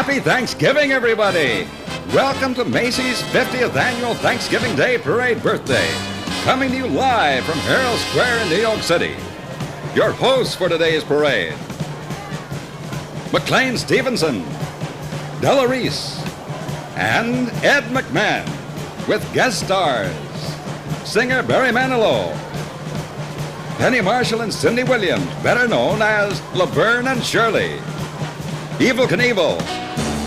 Happy Thanksgiving, everybody! Welcome to Macy's 50th Annual Thanksgiving Day Parade Birthday, coming to you live from Herald Square in New York City. Your hosts for today's parade, McLean Stevenson, Della Reese, and Ed McMahon, with guest stars, singer Barry Manilow, Penny Marshall and Cindy Williams, better known as Laverne and Shirley, Evel Knievel,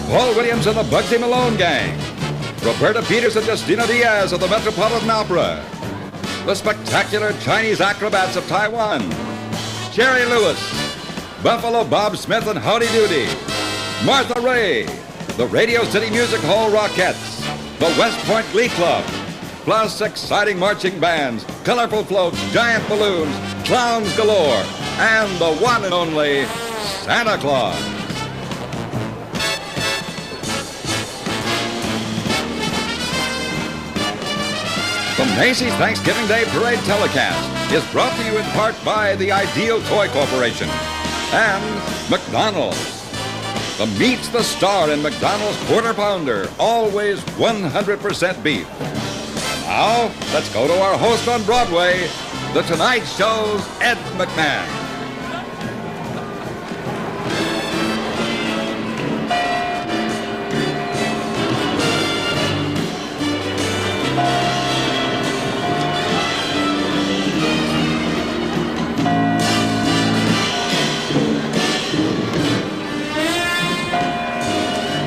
Paul Williams and the Bugsy Malone Gang, Roberta Peters and Justina Diaz of the Metropolitan Opera, the spectacular Chinese acrobats of Taiwan, Jerry Lewis, Buffalo Bob Smith and Howdy Doody, Martha Ray, the Radio City Music Hall Rockettes, the West Point Glee Club, plus exciting marching bands, colorful floats, giant balloons, clowns galore, and the one and only Santa Claus. The Macy's Thanksgiving Day Parade telecast is brought to you in part by the Ideal Toy Corporation and McDonald's. The meat's the star in McDonald's Quarter Pounder, always 100% beef. And now, let's go to our host on Broadway, The Tonight Show's Ed McMahon.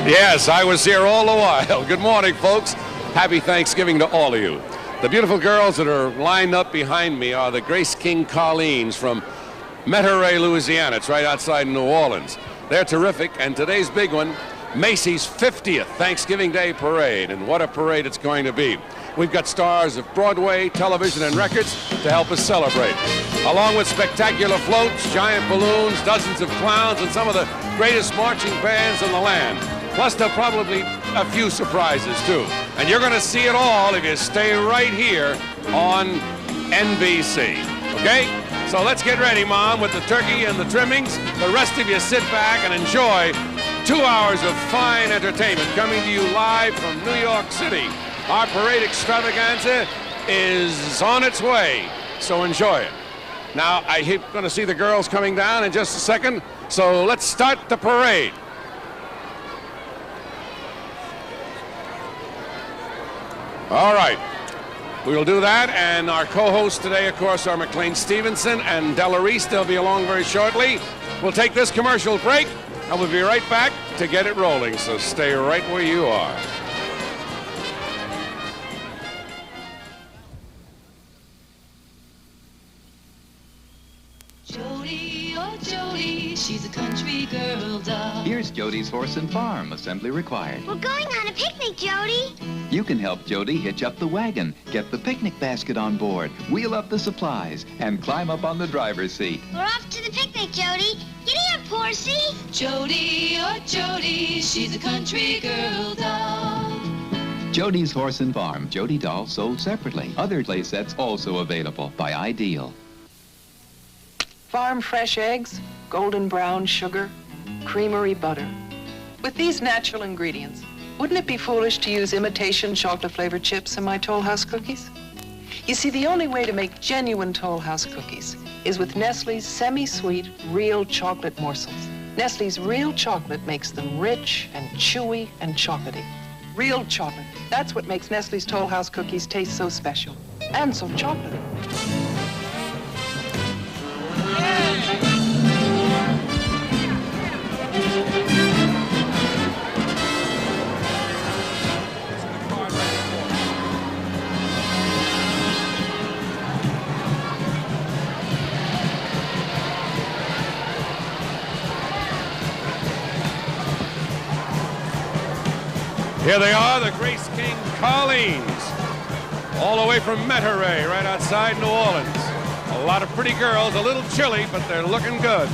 Yes, I was here all the while. Good morning, folks. Happy Thanksgiving to all of you. The beautiful girls that are lined up behind me are the Grace King Colleens from Metairie, Louisiana. It's right outside New Orleans. They're terrific, and today's big one, Macy's 50th Thanksgiving Day Parade, and what a parade it's going to be. We've got stars of Broadway, television, and records to help us celebrate, along with spectacular floats, giant balloons, dozens of clowns, and some of the greatest marching bands in the land. Plus, there'll probably a few surprises, too. And you're going to see it all if you stay right here on NBC. Okay? So let's get ready, Mom, with the turkey and the trimmings. The rest of you sit back and enjoy 2 hours of fine entertainment coming to you live from New York City. Our parade extravaganza is on its way, so enjoy it. Now, I'm going to see the girls coming down in just a second, so let's start the parade. All right, we'll do that, and our co-hosts today, of course, are McLean Stevenson and Della Reese. They'll be along very shortly. We'll take this commercial break, and we'll be right back to get it rolling, so stay right where you are. Jody, oh Jody, she's a country girl doll. Here's Jody's Horse and Farm, assembly required. We're going on a picnic, Jody. You can help Jody hitch up the wagon, get the picnic basket on board, wheel up the supplies, and climb up on the driver's seat. We're off to the picnic, Jody. Giddy up, horsey. Jody, oh Jody, she's a country girl doll. Jody's Horse and Farm, Jody dolls sold separately. Other play sets also available by Ideal. Farm fresh eggs, golden brown sugar, creamery butter. With these natural ingredients, wouldn't it be foolish to use imitation chocolate-flavored chips in my Toll House cookies? You see, the only way to make genuine Toll House cookies is with Nestle's semi-sweet, real chocolate morsels. Nestle's real chocolate makes them rich and chewy and chocolatey. Real chocolate. That's what makes Nestle's Toll House cookies taste so special and so chocolatey. Here they are, the Grace King Colleens, all the way from Metairie, right outside New Orleans. A lot of pretty girls, a little chilly, but they're looking good.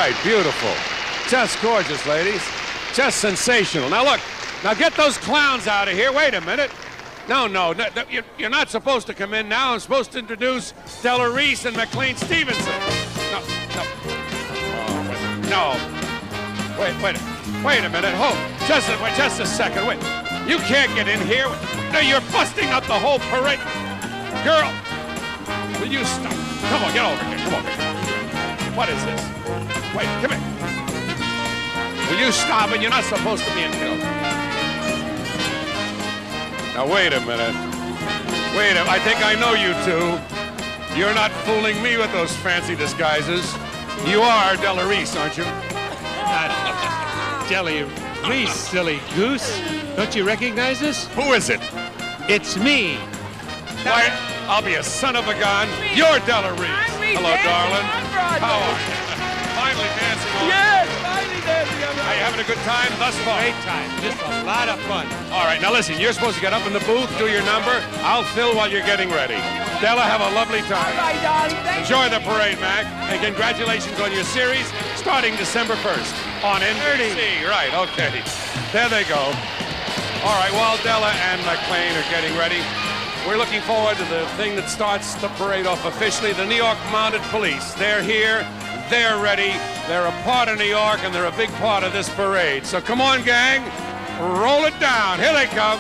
right, beautiful. Just gorgeous, ladies. Just sensational. Now look, now get those clowns out of here. Wait a minute. No, you're not supposed to come in now. I'm supposed to introduce Della Reese and McLean Stevenson. No. Wait a minute. Hold. Just a second. Wait. You can't get in here. No, you're busting up the whole parade. Girl, will you stop? Come on, get over here. Come on. What is this? Wait, come here. Will you stop it? You're not supposed to be in here. Now, wait a minute. I think I know you two. You're not fooling me with those fancy disguises. You are Della Reese, aren't you? Della Reese, silly goose. Don't you recognize us? Who is it? It's me. Why, I'll be a son of a gun. You're Della Reese. Hello, darling. How are you? Finally dancing on. Yes, finally dancing on. Are you having a good time thus far? Great time. Just a lot of fun. All right, now listen, you're supposed to get up in the booth, do your number. I'll fill while you're getting ready. Della, have a lovely time. All right, darling. Enjoy the parade, Mac. And congratulations on your series starting December 1st on NBC. Right, okay. There they go. All right, while Della and McLean are getting ready, we're looking forward to the thing that starts the parade off officially, the New York Mounted Police. They're here, they're ready, they're a part of New York, and they're a big part of this parade. So come on, gang, roll it down. Here they come.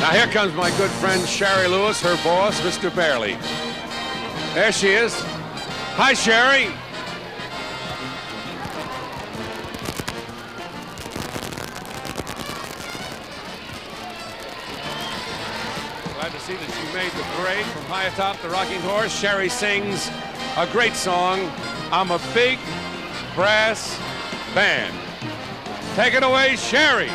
Now here comes my good friend Sherry Lewis, her boss, Mr. Barely. There she is. Hi, Sherry. Glad to see that you made the parade from high atop the rocking horse. Sherry sings a great song, I'm a Big Brass Band. Take it away, Sherry.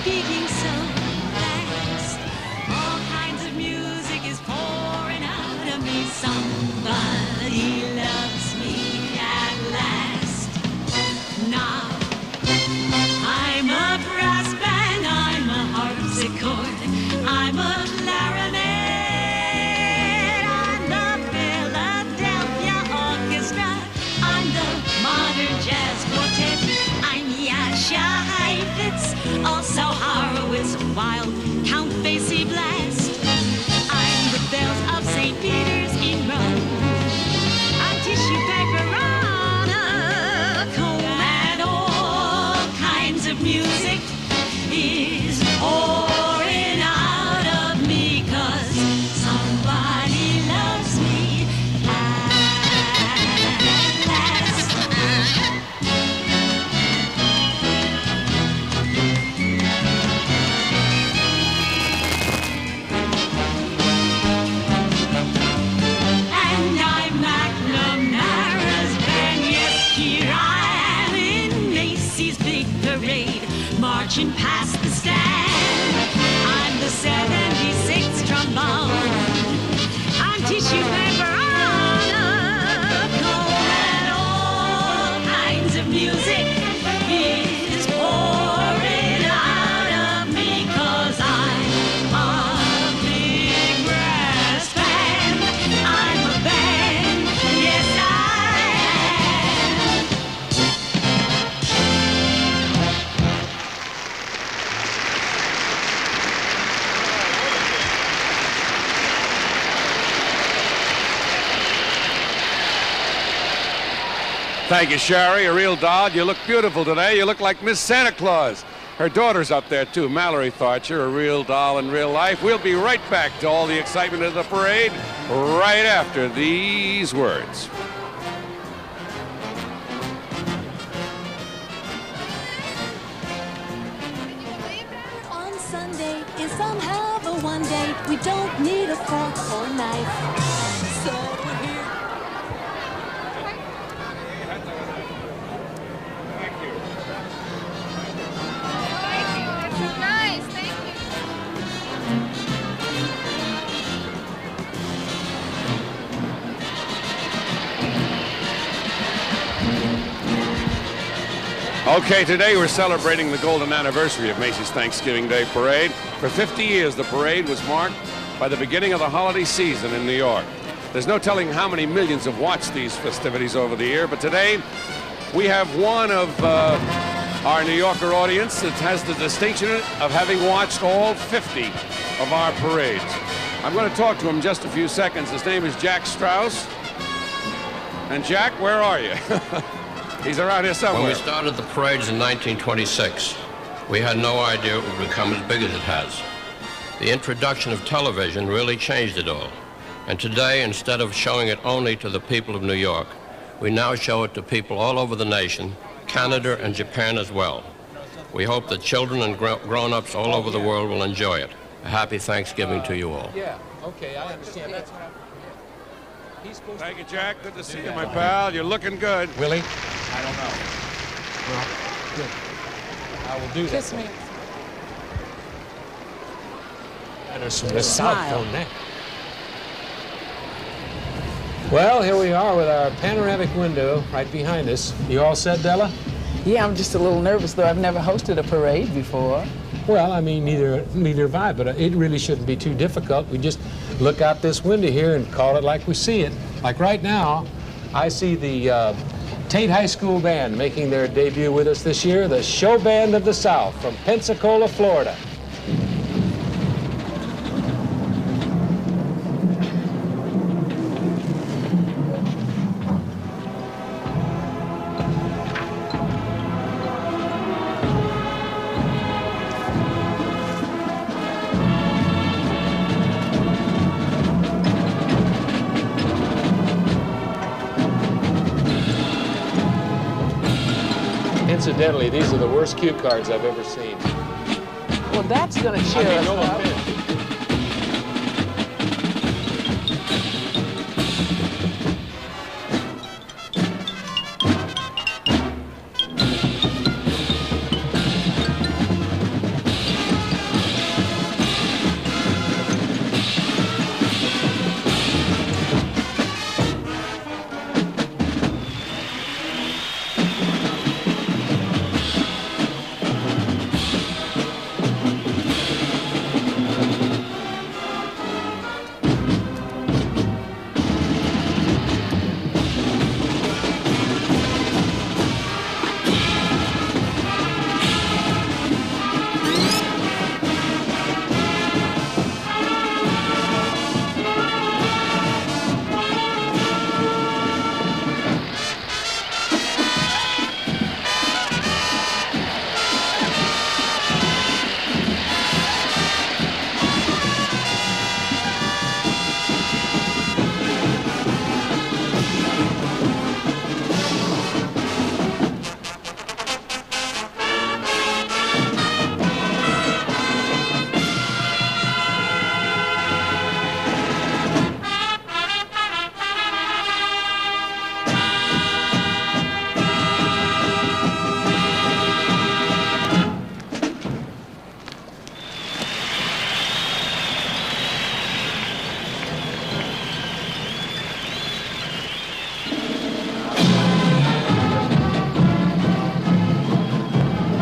Beating so fast, all kinds of music is pouring out of me. marching past the stand. I'm the 76th trombone. I'm tissue paper on a cone, and all kinds of music is pouring out of me, 'cause I'm a big brass band. I'm a band, yes I am. Thank you, Sherry. A real doll. You look beautiful today. You look like Miss Santa Claus. Her daughter's up there, too, Mallory Tharcher, a real doll in real life. We'll be right back to all the excitement of the parade right after these words. On Sunday is somehow the one day we don't need a fork or knife. So we're here. Okay, today we're celebrating the golden anniversary of Macy's Thanksgiving Day Parade. For 50 years, the parade was marked by the beginning of the holiday season in New York. There's no telling how many millions have watched these festivities over the year, but today we have one of our New Yorker audience that has the distinction of having watched all 50 of our parades. I'm going to talk to him in just a few seconds. His name is Jack Strauss. And Jack, where are you? He's around here somewhere. When we started the parades in 1926, we had no idea it would become as big as it has. The introduction of television really changed it all. And today, instead of showing it only to the people of New York, we now show it to people all over the nation, Canada and Japan as well. We hope that children and grown-ups all over the world will enjoy it. A happy Thanksgiving to you all. Yeah, okay, I understand. That's what Thank you, Jack. Good to see you, my pal. You're looking good. Willie? I don't know. Well, good. I will do that. Kiss me. And there's some South phone there. Well, here we are with our panoramic window right behind us. You all set, Della? Yeah, I'm just a little nervous, though. I've never hosted a parade before. Well, I mean, neither have I, but it really shouldn't be too difficult. We just look out this window here and call it like we see it. Like right now, I see the Tate High School Band making their debut with us this year, the Show Band of the South from Pensacola, Florida. Incidentally, these are the worst cue cards I've ever seen. Well, that's going to cheer us no up. offense.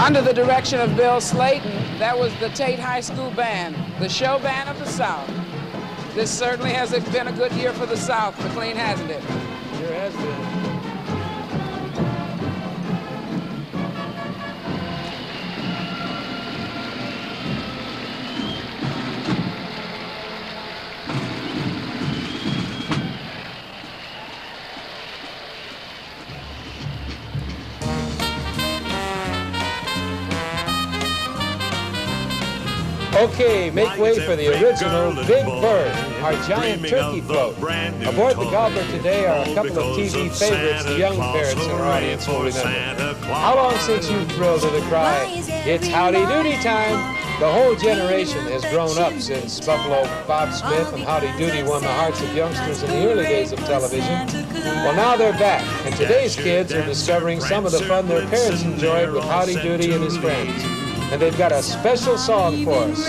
Under the direction of Bill Slayton, that was the Tate High School Band, the show band of the South. This certainly has been a good year for the South, McLean, hasn't it? Sure has been. Okay, make way for the original Big Bird, our giant turkey float. Aboard the Gobbler today are a couple of TV favorites the young parents in our audience will remember. How long since you thrilled to the cry, "It's Howdy Doody time"? The whole generation has grown up since Buffalo Bob Smith and Howdy Doody won the hearts of youngsters in the early days of television. Well, now they're back, and today's kids are discovering some of the fun their parents enjoyed with Howdy Doody and his friends. And they've got a special song for us.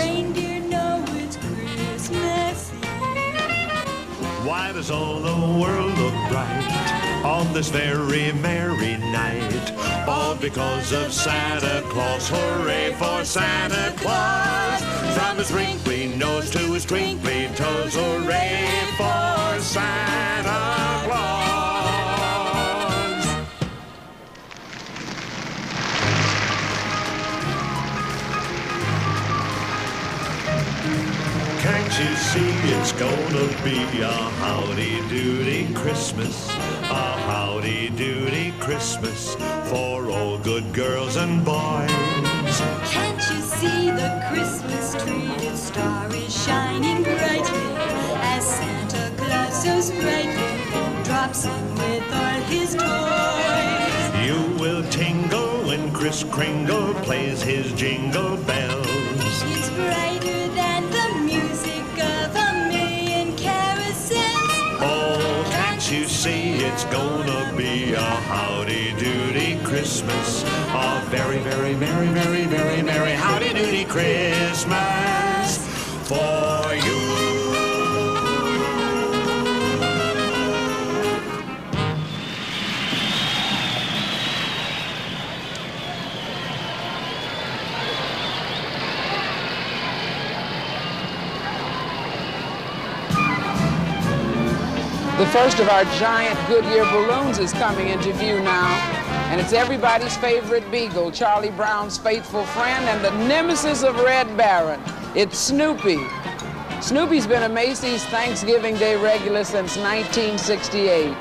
Why does all the world look bright on this very merry night? All because of Santa Claus. Hooray for Santa Claus! From his wrinkly nose to his twinkly toes. Hooray for Santa Claus! Can't you see it's gonna be a howdy-doody Christmas? A howdy-doody Christmas for all good girls and boys. Can't you see the Christmas tree? Its star is shining brightly as Santa Claus so sprightly drops in with all his toys. You will tingle when Kris Kringle plays his jingle bells. It's brighter than the music of a million carousels. Oh, can't you see it's gonna be a howdy-doody Christmas? A very, very, very, very, very merry howdy-doody Christmas for you. The first of our giant Goodyear balloons is coming into view now, and it's everybody's favorite beagle, Charlie Brown's faithful friend and the nemesis of Red Baron. It's Snoopy. Snoopy's been a Macy's Thanksgiving Day regular since 1968.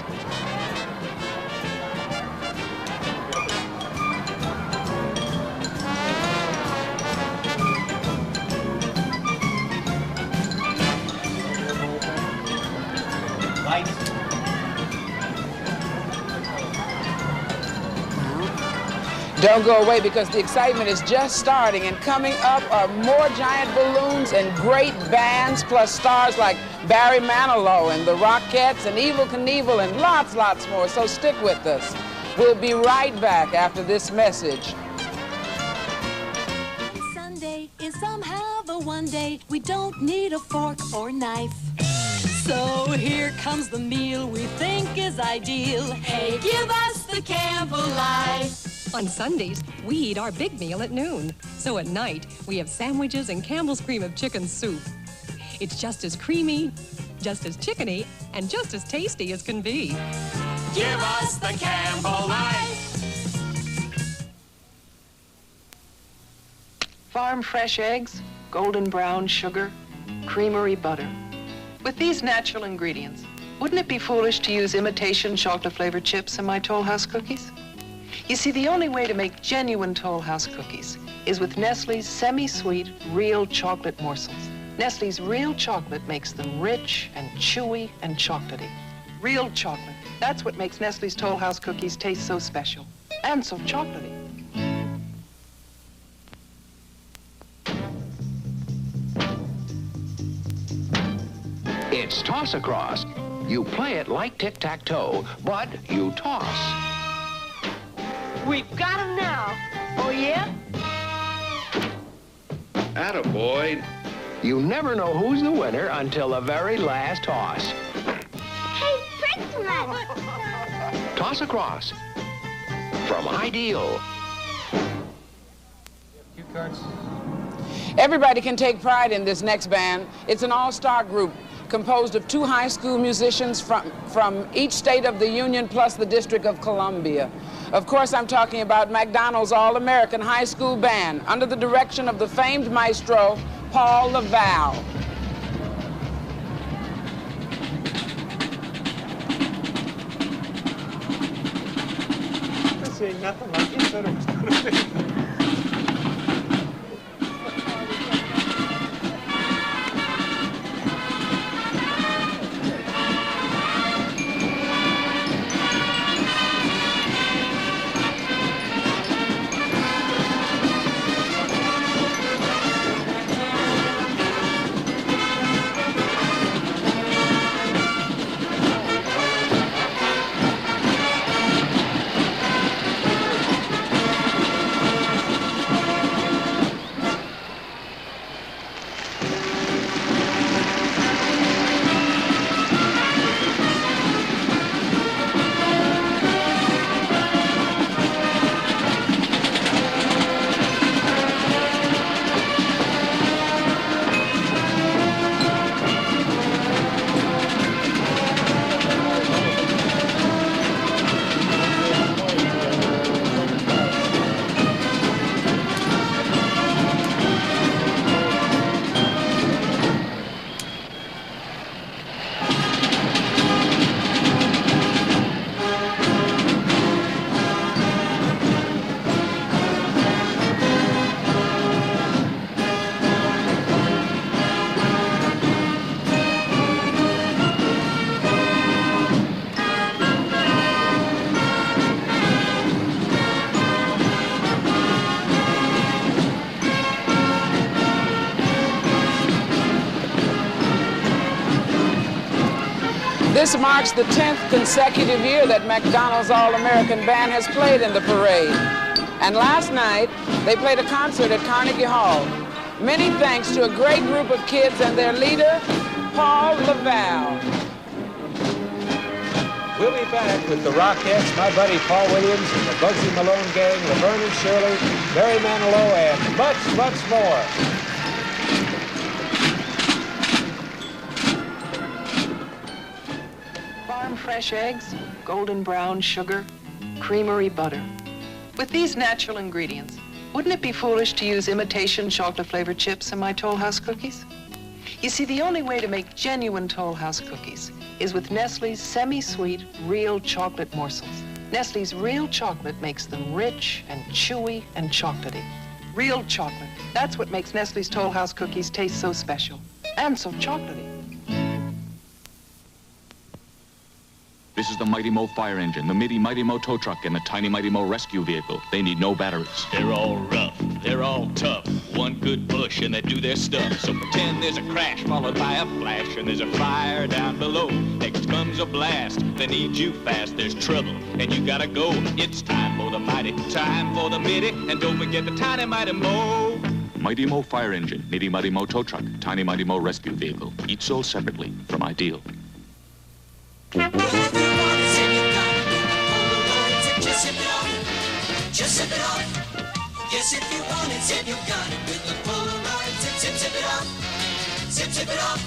Don't go away because the excitement is just starting, and coming up are more giant balloons and great bands, plus stars like Barry Manilow and the Rockettes and Evel Knievel and lots more, so stick with us. We'll be right back after this message. Sunday is somehow the one day we don't need a fork or knife. So here comes the meal we think is ideal. Hey, give us the Campbell Life. On Sundays, we eat our big meal at noon. So at night, we have sandwiches and Campbell's cream of chicken soup. It's just as creamy, just as chickeny, and just as tasty as can be. Give us the Campbell Life. Farm fresh eggs, golden brown sugar, creamery butter. With these natural ingredients, wouldn't it be foolish to use imitation chocolate-flavored chips in my Toll House cookies? You see, the only way to make genuine Toll House cookies is with Nestle's semi-sweet, real chocolate morsels. Nestle's real chocolate makes them rich and chewy and chocolatey. Real chocolate. That's what makes Nestle's Toll House cookies taste so special and so chocolatey. It's Toss Across. You play it like tic-tac-toe, but you toss. We've got him now. Oh, yeah? Attaboy. You never know who's the winner until the very last toss. Hey, Christmas! Toss Across from Ideal. cards? Everybody can take pride in this next band. It's an all-star group composed of 2 high school musicians from each state of the Union plus the District of Columbia. Of course, I'm talking about McDonald's All-American High School Band under the direction of the famed maestro, Paul Laval. This ain't nothing like you said it was going to be. This marks the 10th consecutive year that McDonald's All-American Band has played in the parade. And last night, they played a concert at Carnegie Hall. Many thanks to a great group of kids and their leader, Paul Laval. We'll be back with the Rockettes, my buddy Paul Williams, and the Bugsy Malone Gang, Laverne and Shirley, Barry Manilow, and much, much more. Fresh eggs, golden brown sugar, creamery butter. With these natural ingredients, wouldn't it be foolish to use imitation chocolate-flavored chips in my Toll House cookies? You see, the only way to make genuine Toll House cookies is with Nestle's semi-sweet, real chocolate morsels. Nestle's real chocolate makes them rich and chewy and chocolatey. Real chocolate. That's what makes Nestle's Toll House cookies taste so special and so chocolatey. This is the Mighty Mo fire engine, the Mighty Mo tow truck, and the Tiny Mighty Mo rescue vehicle. They need no batteries. They're all rough, they're all tough. One good push and they do their stuff. So pretend there's a crash followed by a flash, and there's a fire down below. Next comes a blast, they need you fast. There's trouble and you gotta go. It's time for the mighty, time for the Mighty, and don't forget the Tiny Mighty Mo. Mighty Mo fire engine, Mighty Mo tow truck, Tiny Mighty Mo rescue vehicle. Each sold separately from Ideal. Just sip it off. Yes, if you want it, zip, you got it. With the Polaroid zip, zip, zip it off. Zip, zip it off.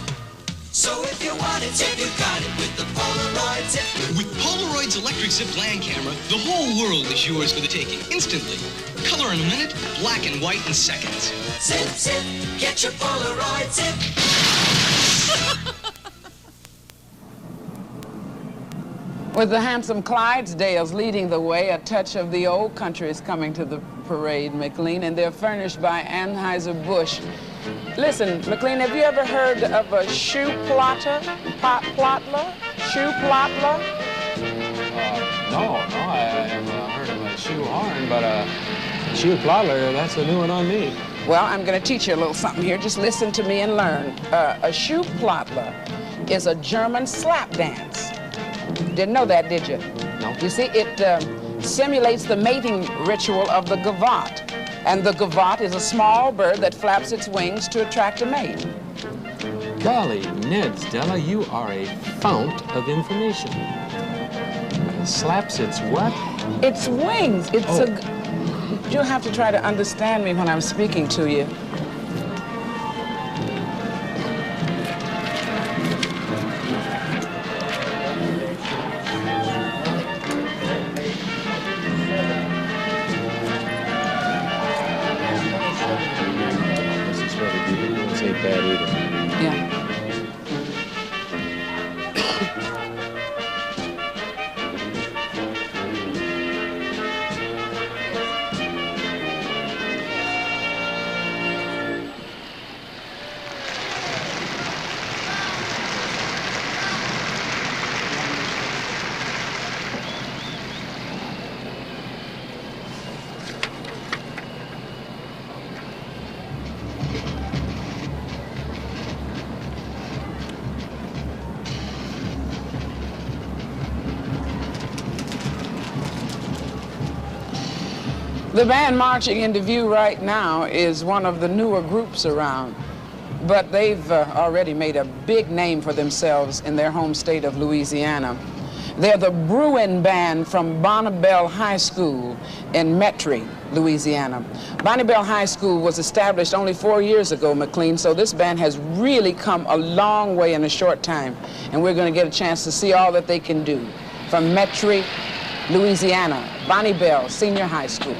So if you want it, zip, you got it. With the Polaroid zip. With Polaroid's electric zip land camera, the whole world is yours for the taking, instantly. Color in a minute, black and white in seconds. Zip, zip, get your Polaroid zip. With the handsome Clydesdales leading the way, a touch of the old country is coming to the parade, McLean, and they're furnished by Anheuser-Busch. Listen, McLean, have you ever heard of a shoe plotter? Plotler? Shoe plotler? No, I haven't heard of a shoe horn, but a shoe plotter, that's a new one on me. Well, I'm going to teach you a little something here. Just listen to me and learn. A shoe plotter is a German slap dance. Didn't know that, did you? No. You see, it simulates the mating ritual of the gavotte. And the gavotte is a small bird that flaps its wings to attract a mate. Golly, Ned, Stella, you are a fount of information. Slaps its what? Its wings. It's you'll have to try to understand me when I'm speaking to you. Yeah. The band marching into view right now is one of the newer groups around, but they've already made a big name for themselves in their home state of Louisiana. They're the Bruin Band from Bonnabelle High School in Metairie, Louisiana. Bonnabelle High School was established only 4 years ago, McLean, so this band has really come a long way in a short time, and we're going to get a chance to see all that they can do. From Metairie, Louisiana, Bonnabelle Senior High School.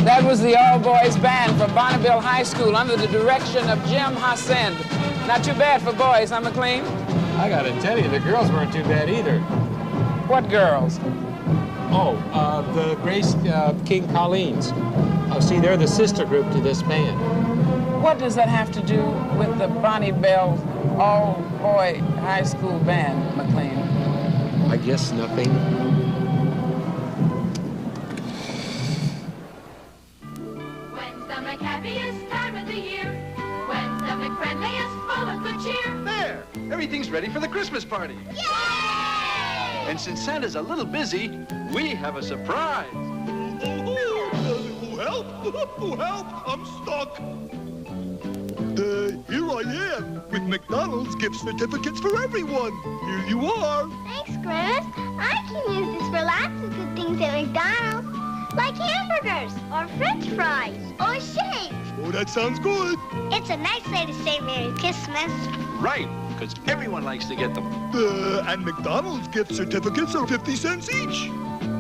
That was the all-boys band from Bonnabelle High School under the direction of Jim Hassend. Not too bad for boys, huh, McLean? I gotta tell you, the girls weren't too bad either. What girls? Oh, the Grace King Colleens. Oh, see, they're the sister group to this band. What does that have to do with the Bonnabelle all-boy high school band, McLean? I guess nothing. When's the McHappiest time of the year? When's the McFriendliest, full of good cheer? There! Everything's ready for the Christmas party. Yay! And since Santa's a little busy, we have a surprise. Help! Help! I'm stuck. Here I am with McDonald's gift certificates for everyone. Here you are. Thanks, Chris. I can use this for lots of good things at McDonald's, like hamburgers or French fries or shakes. Oh, that sounds good. It's a nice way to say Merry Christmas. Right, because everyone likes to get them. And McDonald's gift certificates are 50 cents each.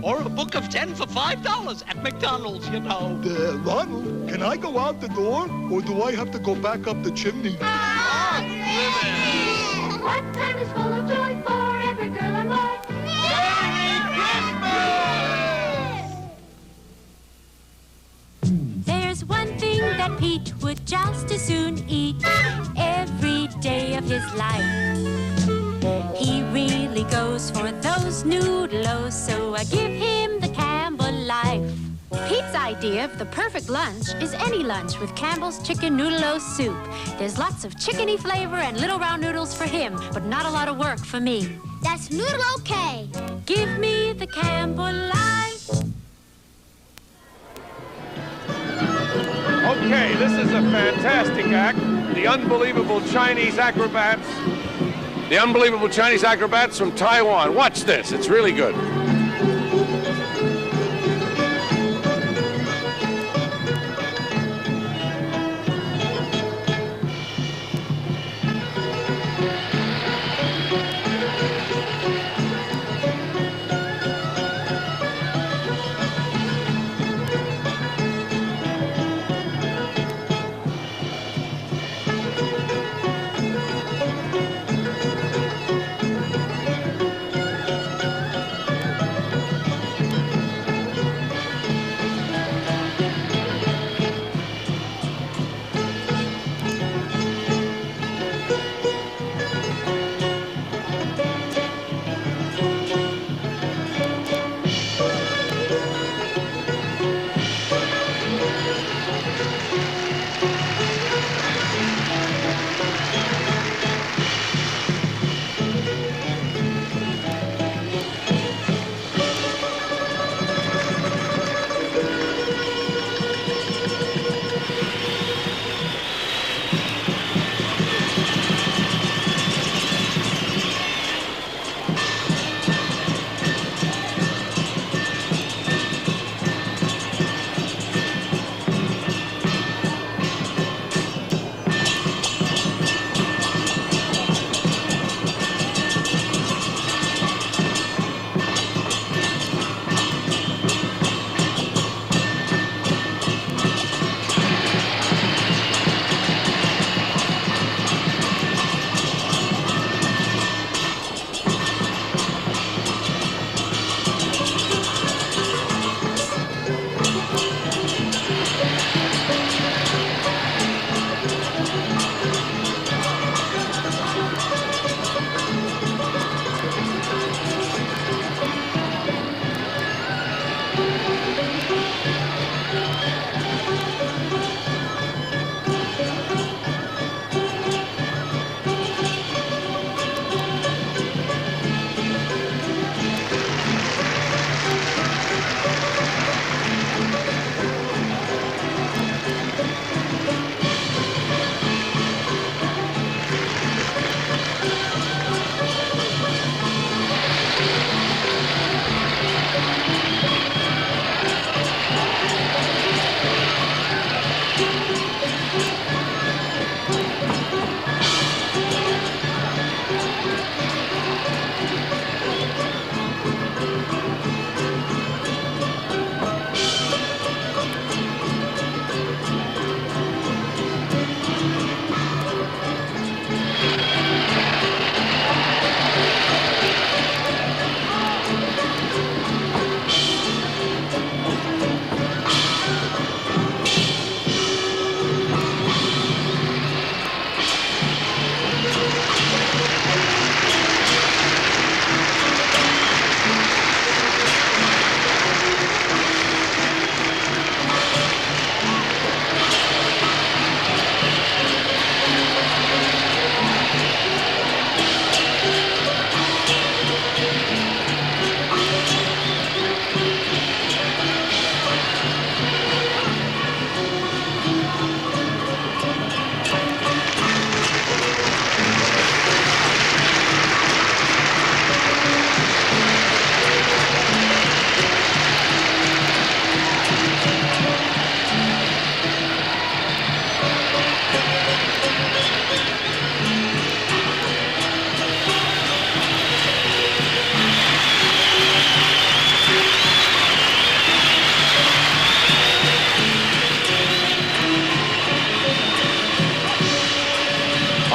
Or a book of 10 for $5 at McDonald's, you know. Ronald, can I go out the door, or do I have to go back up the chimney? What time is full of joy for every girl and boy? Merry Christmas! There's one thing that Pete would just as soon eat every day of his life. He really goes for those noodles, so I give him the Campbell life. Pete's idea of the perfect lunch is any lunch with Campbell's Chicken Noodle-O Soup. There's lots of chickeny flavor and little round noodles for him, but not a lot of work for me. That's noodle okay. Give me the Campbell life. Okay, this is a fantastic act. The unbelievable Chinese acrobats. The unbelievable Chinese acrobats from Taiwan. Watch this, it's really good.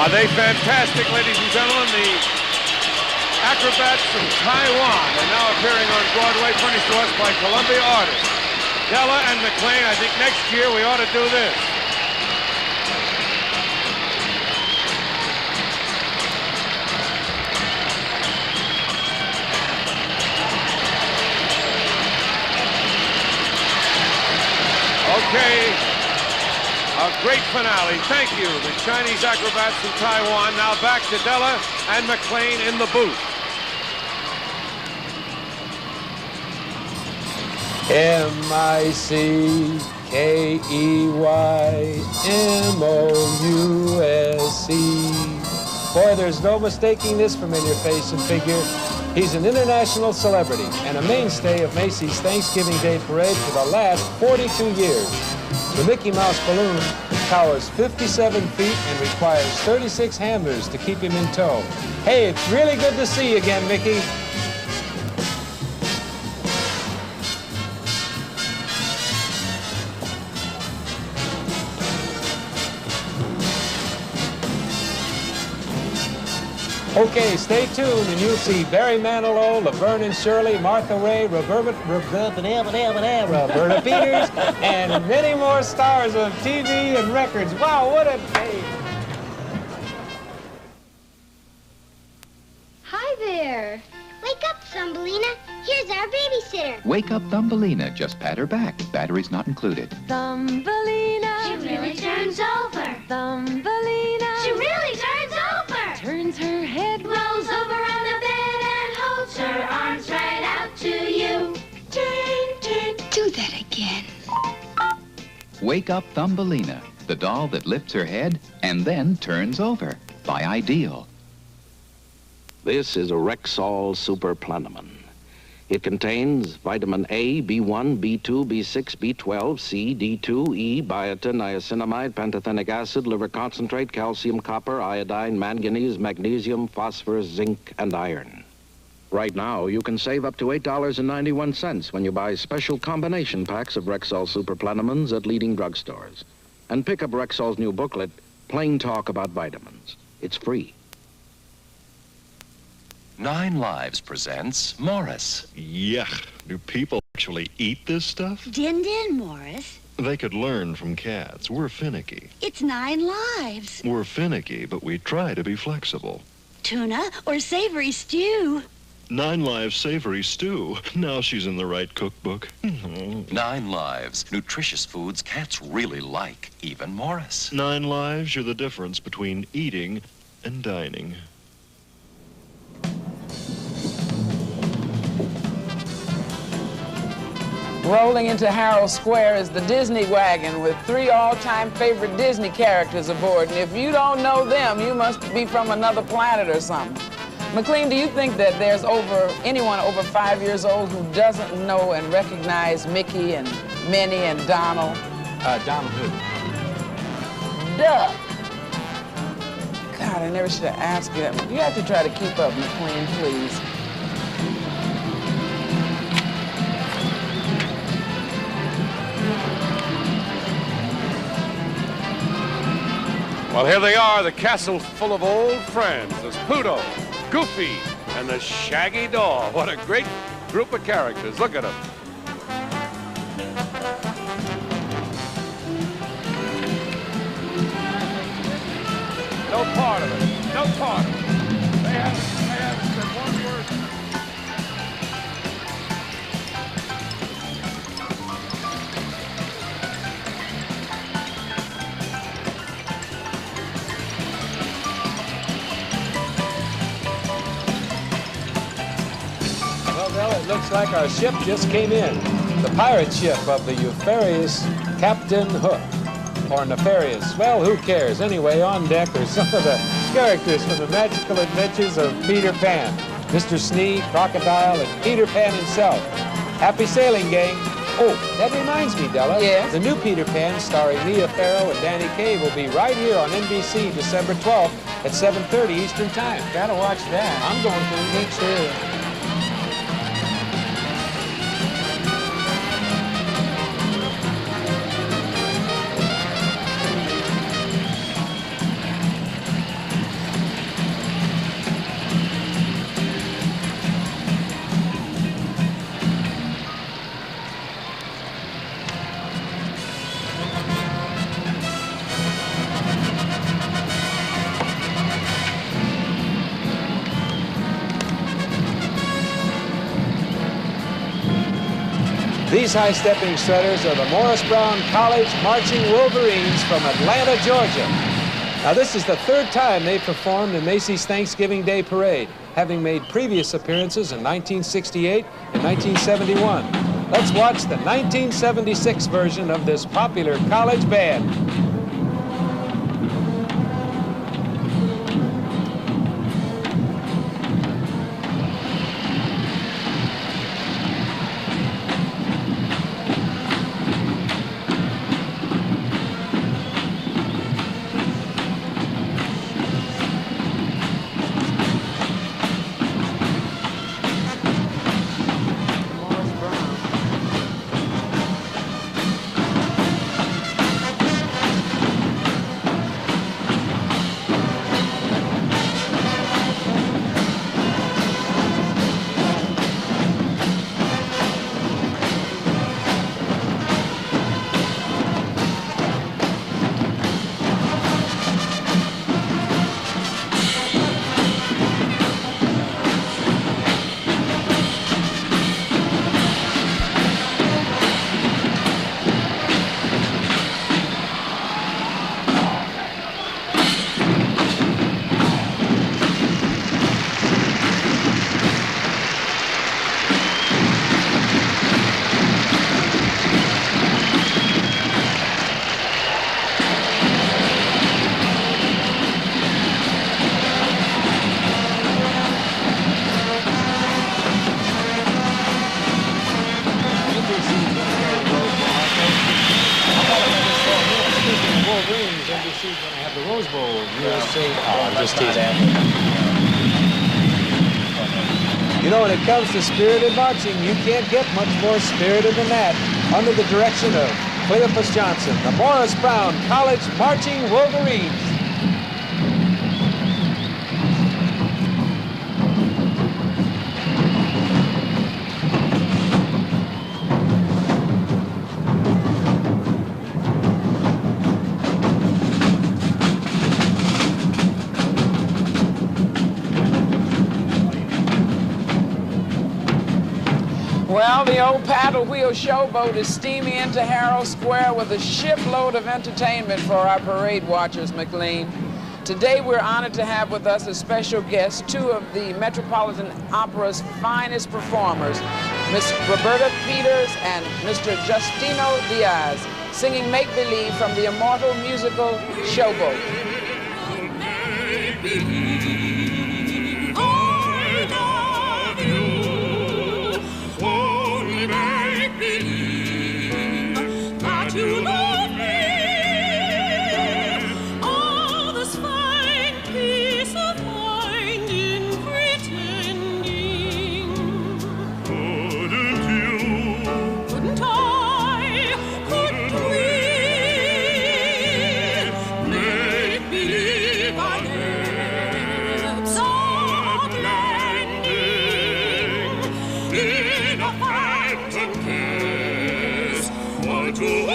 Are they fantastic, ladies and gentlemen? The acrobats from Taiwan are now appearing on Broadway, furnished to us by Columbia artists. Della and McLean, I think next year we ought to do this. Okay, a great finale. Thank you, the Chinese acrobats from Taiwan. Now back to Della and McLean in the booth. M-I-C-K-E-Y-M-O-U-S-E. Boy, there's no mistaking this familiar face and figure. He's an international celebrity and a mainstay of Macy's Thanksgiving Day Parade for the last 42 years. The Mickey Mouse balloon towers 57 feet and requires 36 hammers to keep him in tow. Hey, it's really good to see you again, Mickey. Okay, stay tuned and you'll see Barry Manilow, Laverne and Shirley, Martha Ray, Roberta Peters, and many more stars of TV and records. Wow, what a day! Hi there. Wake up, Thumbelina. Here's our babysitter. Wake up Thumbelina. Just pat her back. Batteries not included. Thumbelina. She really turns over. Thumbelina. She really turns over. Turns her head, Rolls over on the bed and holds her arms right out to you. Turn, turn. Do that again. Wake up Thumbelina, the doll that lifts her head and then turns over. By Ideal. This is a Rexall Super Planaman. It contains vitamin A, B1, B2, B6, B12, C, D2, E, biotin, niacinamide, pantothenic acid, liver concentrate, calcium, copper, iodine, manganese, magnesium, phosphorus, zinc, and iron. Right now, you can save up to $8.91 when you buy special combination packs of Rexall Super Planamans at leading drugstores. And pick up Rexall's new booklet, Plain Talk About Vitamins. It's free. 9 Lives presents Morris. Yuck. Do people actually eat this stuff? Din din, Morris. They could learn from cats. We're finicky. It's 9 lives. We're finicky, but we try to be flexible. Tuna or savory stew. 9 Lives Savory Stew. Now she's in the right cookbook. 9 Lives. Nutritious foods cats really like. Even Morris. 9 Lives, you're the difference between eating and dining. Rolling into Harold Square is the Disney wagon with 3 all-time favorite Disney characters aboard. And if you don't know them, you must be from another planet or something. McLean, do you think that there's anyone over 5 years old who doesn't know and recognize Mickey and Minnie and Donald? Donald who? Duck. God, I never should have asked you that. You have to try to keep up, McLean, please. Well, here they are, the castle full of old friends. There's Pluto, Goofy, and the Shaggy Doll. What a great group of characters. Look at them. No part of it. No part of it. They haven't said one word. Well, it looks like our ship just came in. The pirate ship of the Euphorious Captain Hook. Or Nefarious. Well, who cares? Anyway, on deck are some of the characters from the magical adventures of Peter Pan. Mr. Sneak, Crocodile, and Peter Pan himself. Happy sailing, gang. Oh, that reminds me, Della. Yes? The new Peter Pan, starring Mia Farrow and Danny Kaye, will be right here on NBC December 12th at 7:30 Eastern Time. Gotta watch that. I'm going to. Me too. These high-stepping setters are the Morris Brown College Marching Wolverines from Atlanta, Georgia. Now, this is the third time they've performed in Macy's Thanksgiving Day Parade, having made previous appearances in 1968 and 1971. Let's watch the 1976 version of this popular college band. You know, when it comes to spirited marching, you can't get much more spirited than that. Under the direction of Cleopas Johnson, the Morris Brown College Marching Wolverines. Well, the old paddle wheel showboat is steaming into Harrow Square with a shipload of entertainment for our parade watchers, McLean. Today, we're honored to have with us as special guests two of the Metropolitan Opera's finest performers, Miss Roberta Peters and Mr. Justino Diaz, singing Make Believe from the immortal musical Showboat. You love me, all this fine peace of mind in pretending. Couldn't you? Couldn't I? Couldn't we make believe our lips are blending in a phantom kiss? One, two,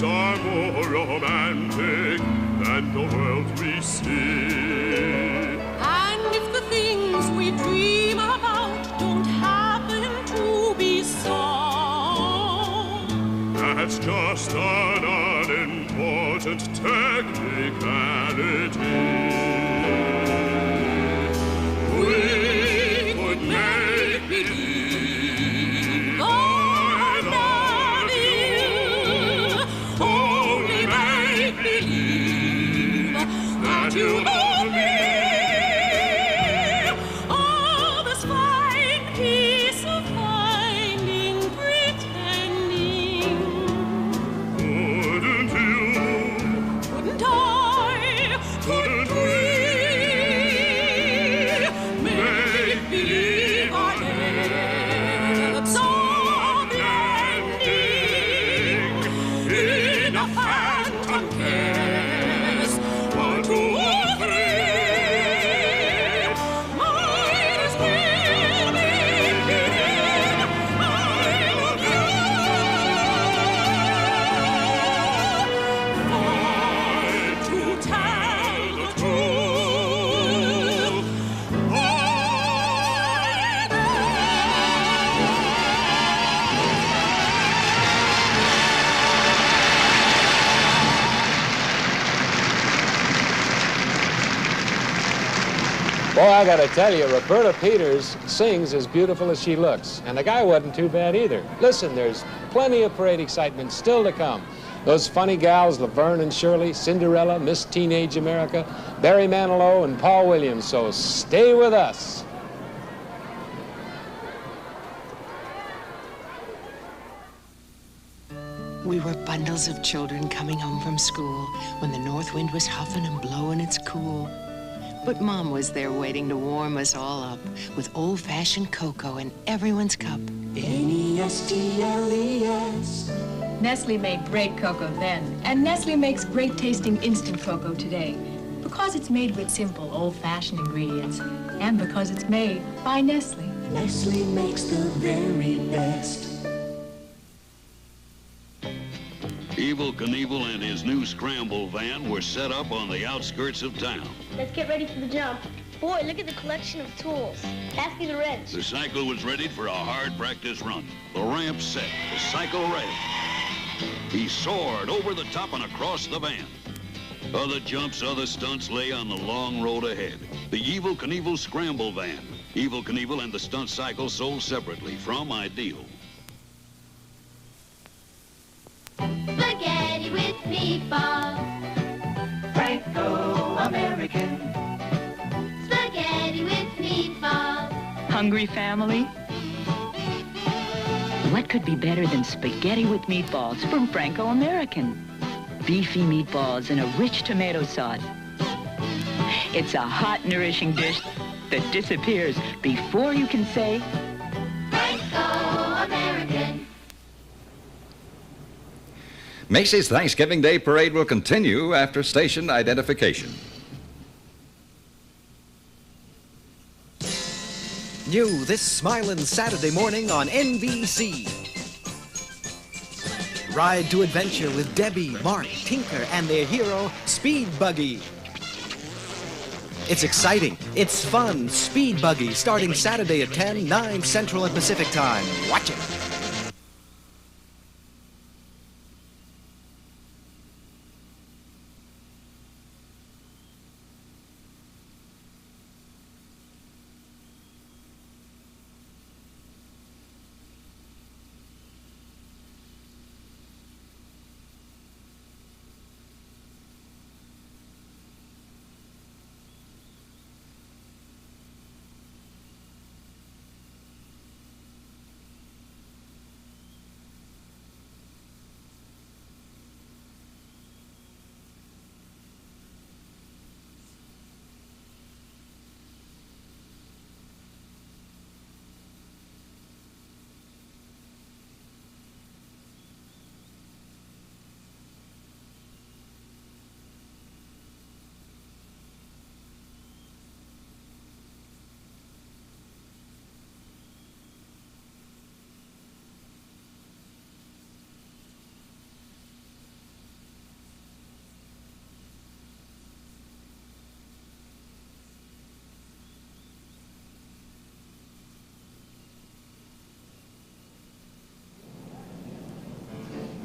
are more romantic than the world we see. And if the things we dream about don't happen to be so, that's just an unimportant technicality. We could make believe I love you. Only make believe that you love me. All this fine piece of finding, pretending. Couldn't you? Couldn't I? Couldn't we? Make believe our lips are blending. Boy, I gotta tell you, Roberta Peters sings as beautiful as she looks. And the guy wasn't too bad either. Listen, there's plenty of parade excitement still to come. Those funny gals, Laverne and Shirley, Cinderella, Miss Teenage America, Barry Manilow, and Paul Williams. So stay with us. We were bundles of children coming home from school when the north wind was huffing and blowing its cool. But Mom was there waiting to warm us all up with old-fashioned cocoa in everyone's cup. N-E-S-T-L-E-S. Nestle made great cocoa then, and Nestle makes great-tasting instant cocoa today because it's made with simple, old-fashioned ingredients and because it's made by Nestle. Nestle makes the very best. Evel Knievel and his new scramble van were set up on the outskirts of town. Let's get ready for the jump. Boy, look at the collection of tools. Pass me the wrench. The cycle was ready for a hard practice run. The ramp set, the cycle ready. He soared over the top and across the van. Other jumps, other stunts lay on the long road ahead. The Evel Knievel scramble van. Evel Knievel and the stunt cycle sold separately from Ideal. Spaghetti with meatballs. Franco-American. Spaghetti with meatballs. Hungry family? What could be better than spaghetti with meatballs from Franco-American? Beefy meatballs in a rich tomato sauce. It's a hot, nourishing dish that disappears before you can say, Franco-American. Macy's Thanksgiving Day Parade will continue after station identification. New this smiling Saturday morning on NBC. Ride to adventure with Debbie, Mark, Tinker, and their hero, Speed Buggy. It's exciting, it's fun. Speed Buggy starting Saturday at 10, 9 Central and Pacific Time. Watch it.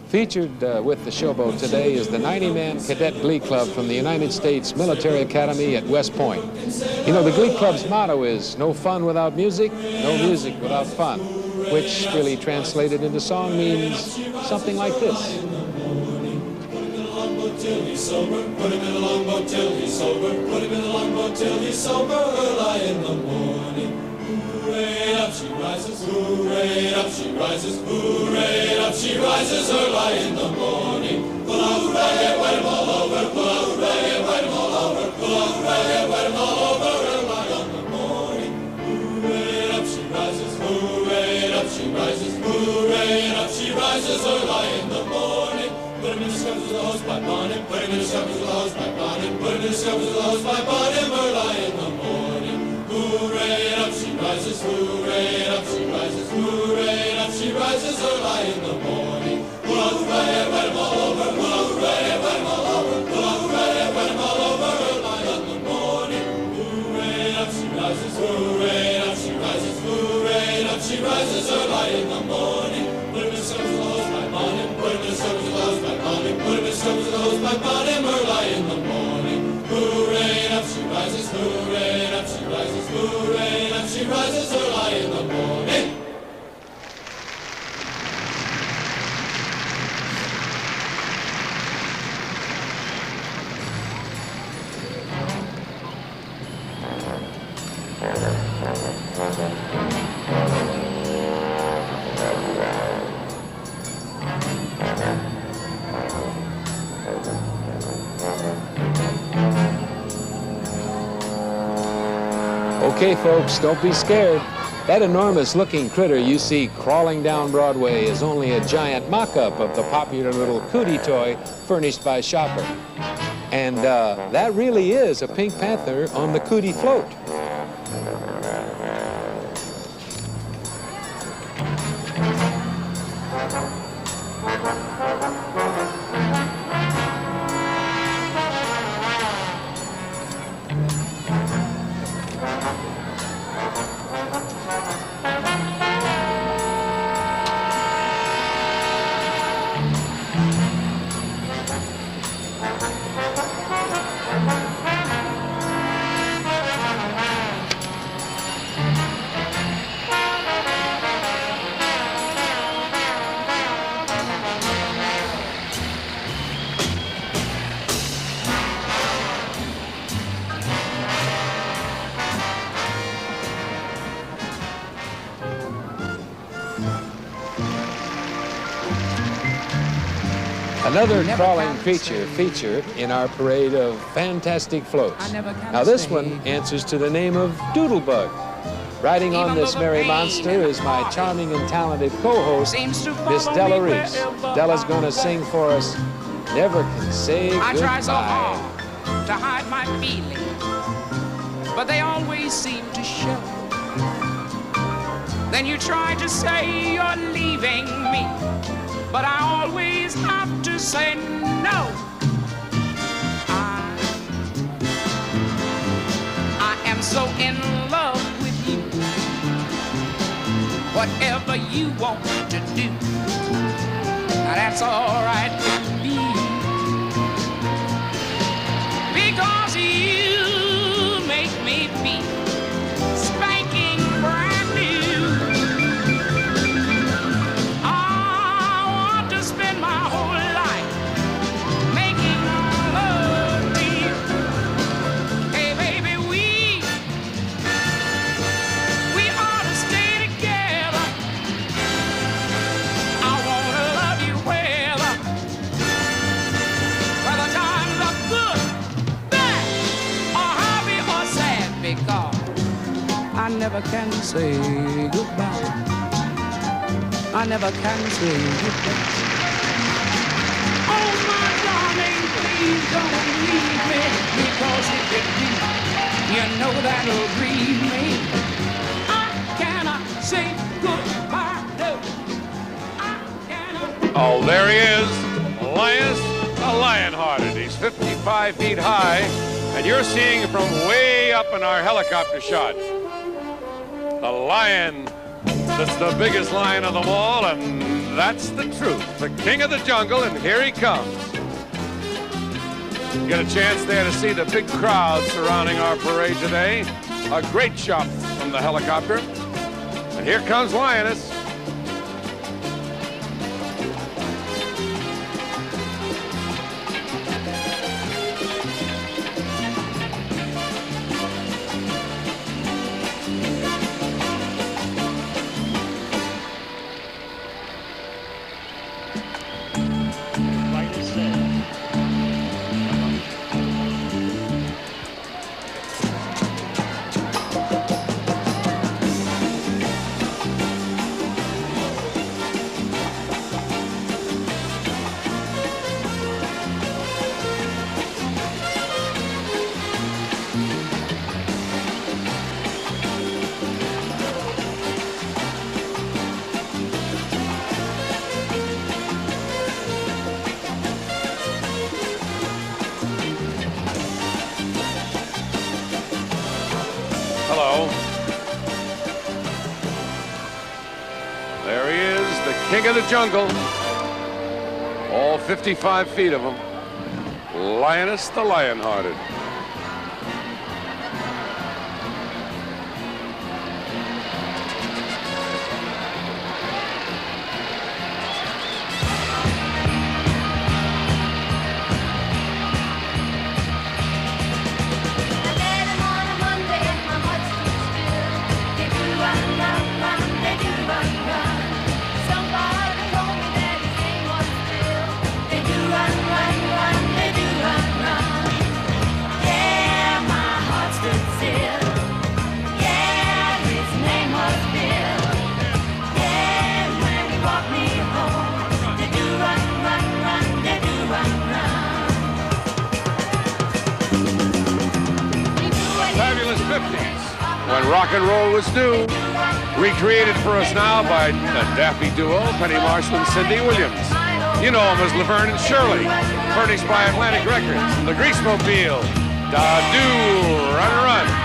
Featured with the showboat today is the 90-man Cadet Glee Club from the United States Military Academy at West Point. You know, the Glee Club's motto is, no fun without music, no music without fun, which really translated into song means something like this. Till he's sober, put him in the longboat till he's sober, put him in the longboat till he's sober, early in the morning. Hooray, up she rises, hooray, up she rises, hooray, up she rises, early in the morning. Pull out hooray, wet him all over, pull out hooray, wet him all over, pull out hooray, wet him all over, early in the morning. Hooray, up she rises, hooray, up she rises, hooray, up she rises, early in the morning. Put him in the scuppers with the hosepipe on him, put him in the scuppers with the hosepipe on him, put him in the scuppers with the hosepipe on him, early in the morning. Hooray, up she rises, hooray, up she rises, hooray, up she rises, early in the morning. Pull out hooray, wet him all over, pull out hooray, wet him all over, pull out hooray, wet him all over, early in the morning. Hooray, up she rises, hooray, up she rises, hooray, up she rises, early in the morning. Put him in the scuppers with the hosepipe on him, put him in the scuppers with the hosepipe on him, put him in the scuppers with the hosepipe on him, early in the morning. Hooray, up she rises, hooray, up she rises. Okay, folks, don't be scared. That enormous-looking critter you see crawling down Broadway is only a giant mock-up of the popular little cootie toy furnished by Shopper. And that really is a pink panther on the cootie float. Another crawling creature featured in our parade of fantastic floats. Now this one answers to the name of Doodlebug. Riding on this merry monster is my charming and talented co-host, Miss Della Reese. Della's gonna sing for us, Never Can Say Goodbye. I try so hard to hide my feelings, but they always seem to show. Then you try to say you're leaving me, but I always have to say no. I am so in love with you. Whatever you want to do, now that's all right with me. Because you make me feel spanking brand new. I want to spend my whole life making love to you. Hey baby, we ought to stay together. I wanna love you whether times are good, bad, or happy or sad, because I never can say goodbye. I never can say goodbye. Oh my darling, please don't leave me, because if you do, you know that'll grieve me. I cannot say goodbye, no. Oh, there he is, Linus the Lion-Hearted. He's 55 feet high, and you're seeing him from way up in our helicopter shot. The lion that's the biggest lion of them all, and that's the truth. The king of the jungle, and here he comes. You get a chance there to see the big crowd surrounding our parade today. A great shot from the helicopter. And here comes Lioness. Hello. There he is, the king of the jungle. All 55 feet of him. Lioness the Lion-Hearted. fabulous 50s, when rock and roll was new. Recreated for us now by the Daffy duo, Penny Marshall and Cindy Williams. You know them as Laverne and Shirley, furnished by Atlantic Records. And the Grease Mobile, Da-Do, Run, Run.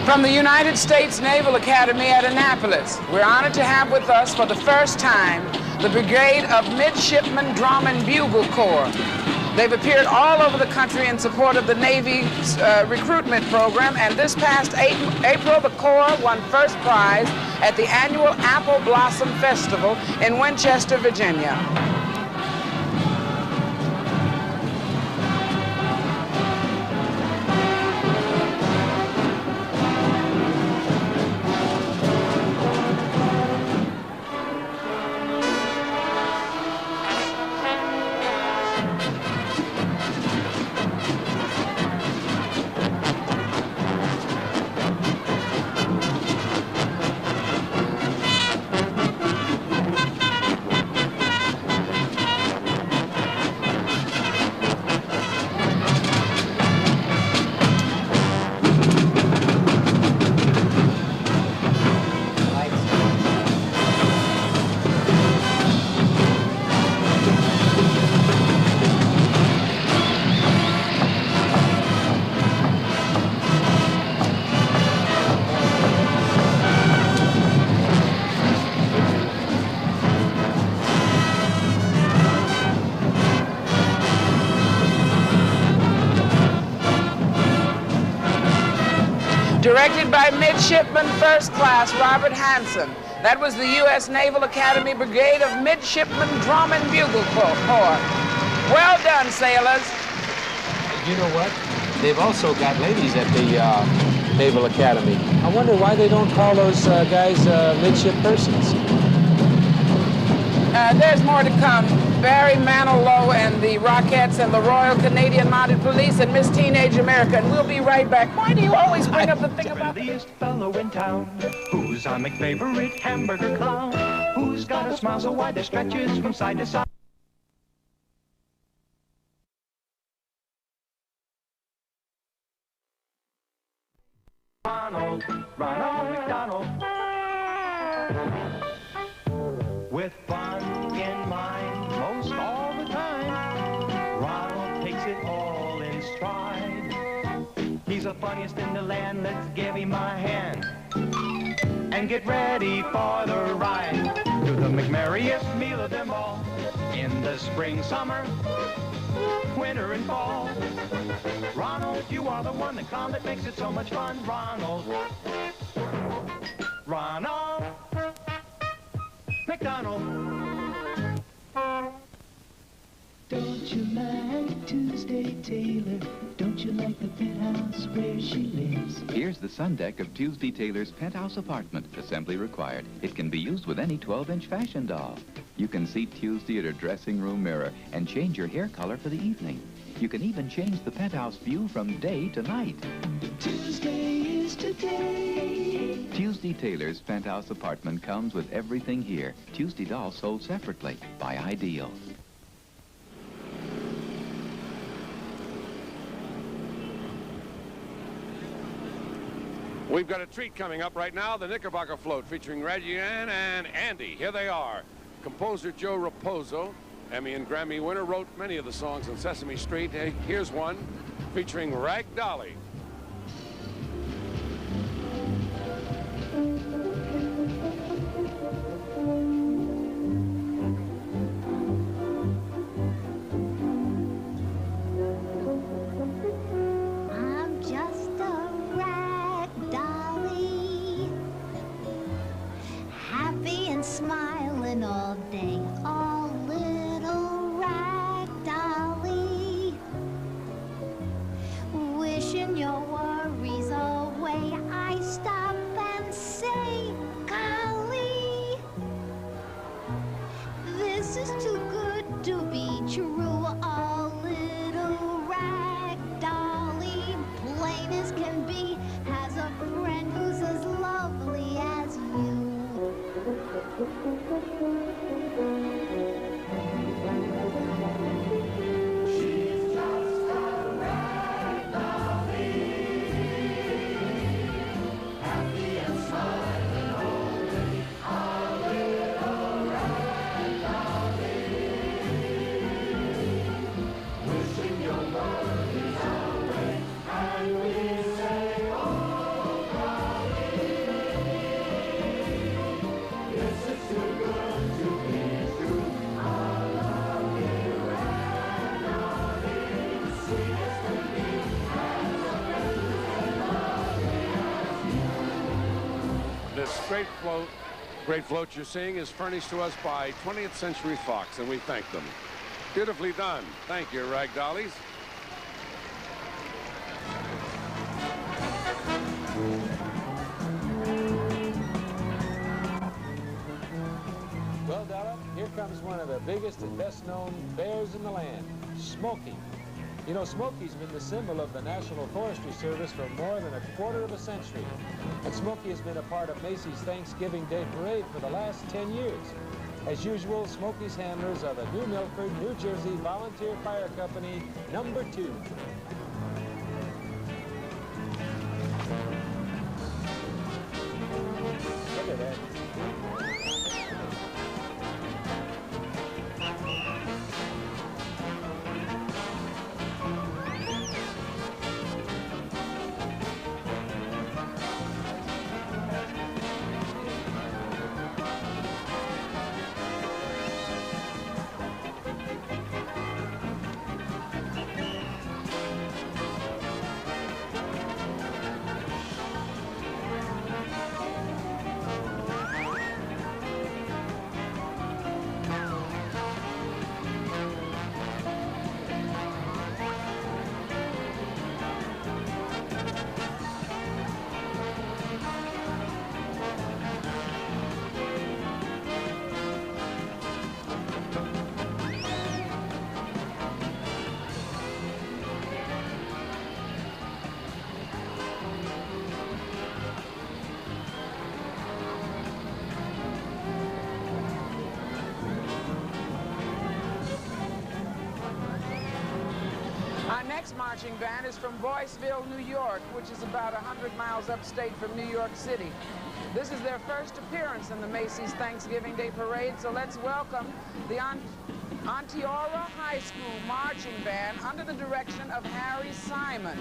From the United States Naval Academy at Annapolis, we're honored to have with us for the first time the Brigade of Midshipmen Drum and Bugle Corps. They've appeared all over the country in support of the Navy's recruitment program, and this past April, the Corps won first prize at the annual Apple Blossom Festival in Winchester, Virginia. Directed by Midshipman First Class Robert Hanson. That was the U.S. Naval Academy Brigade of Midshipmen Drum and Bugle Corps. Well done, sailors. You know what? They've also got ladies at the Naval Academy. I wonder why they don't call those guys midship persons. There's more to come. Barry Manilow and the Rockettes and the Royal Canadian Mounted Police and Miss Teenage America. And we'll be right back. Why do you always bring up the thing about the friendliest fellow in town? Who's our McFavorite hamburger clown? Who's got a smile so wide it stretches from side to side? Ronald McDonald. With fun in mind most all the time, Ronald takes it all in stride. He's the funniest in the land, let's give him a hand and get ready for the ride to the McMerriest meal of them all, in the spring, summer, winter and fall. Ronald, you are the one, the clown that makes it so much fun. Ronald McDonald. Don't you like Tuesday Taylor? Don't you like the penthouse where she lives? Here's the sun deck of Tuesday Taylor's penthouse apartment. Assembly required. It can be used with any 12-inch fashion doll. You can see Tuesday at her dressing room mirror and change your hair color for the evening. You can even change the penthouse view from day to night. Tuesday is today. Tuesday Taylor's penthouse apartment comes with everything here. Tuesday dolls sold separately by Ideal. We've got a treat coming up right now, the Knickerbocker Float, featuring Reggie Ann and Andy. Here they are. Composer Joe Raposo, Emmy and Grammy winner, wrote many of the songs on Sesame Street. Hey, here's one featuring Rag Dolly. I'm just a rag dolly, happy and smiling all day, a little rag dolly, wishing your worries away. I stop and say, golly, this is too good to be true. A little rag dolly, plain as can be, has a friend who's as lovely as you. She's just a rag dolly, happy and smiling all day. A little rag dolly, wishing your worries away. And we say, oh, golly, this is too good to be true. I love you, rag dolly, sweetest to me, as a friend as lovely as you. This great float you're seeing is furnished to us by 20th Century Fox, and we thank them. Beautifully done. Thank you, Rag Dollies. Well, Della, here comes one of the biggest and best-known bears in the land, Smokey. You know, Smokey's been the symbol of the National Forestry Service for more than a quarter of a century. And Smokey has been a part of Macy's Thanksgiving Day Parade for the last 10 years. As usual, Smokey's handlers are the New Milford, New Jersey Volunteer Fire Company, number 2. Look at that. Our next marching band is from Boyceville, New York, which is about 100 miles upstate from New York City. This is their first appearance in the Macy's Thanksgiving Day Parade, so let's welcome the Onteora High School Marching Band under the direction of Harry Simon.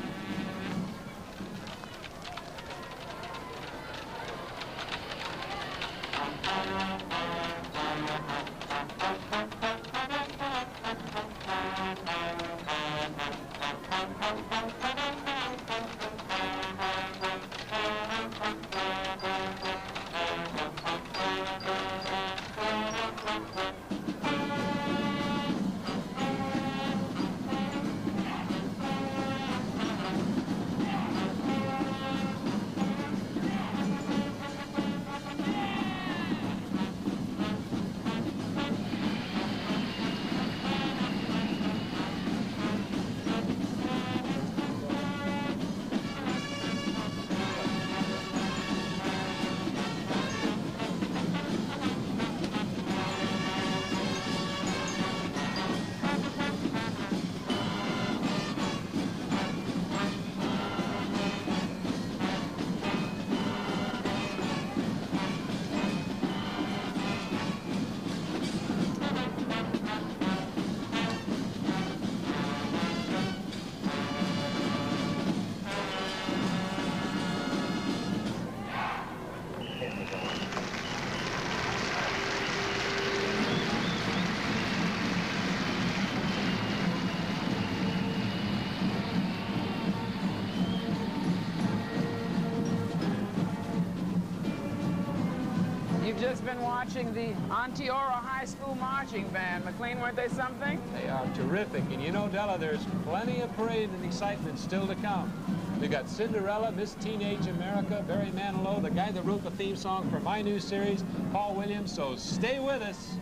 You've just been watching the Onteora High School Marching Band. McLean, weren't they something? They are terrific. And you know, Della, there's plenty of parade and excitement still to come. We've got Cinderella, Miss Teenage America, Barry Manilow, the guy that wrote the theme song for my new series, Paul Williams, so stay with us.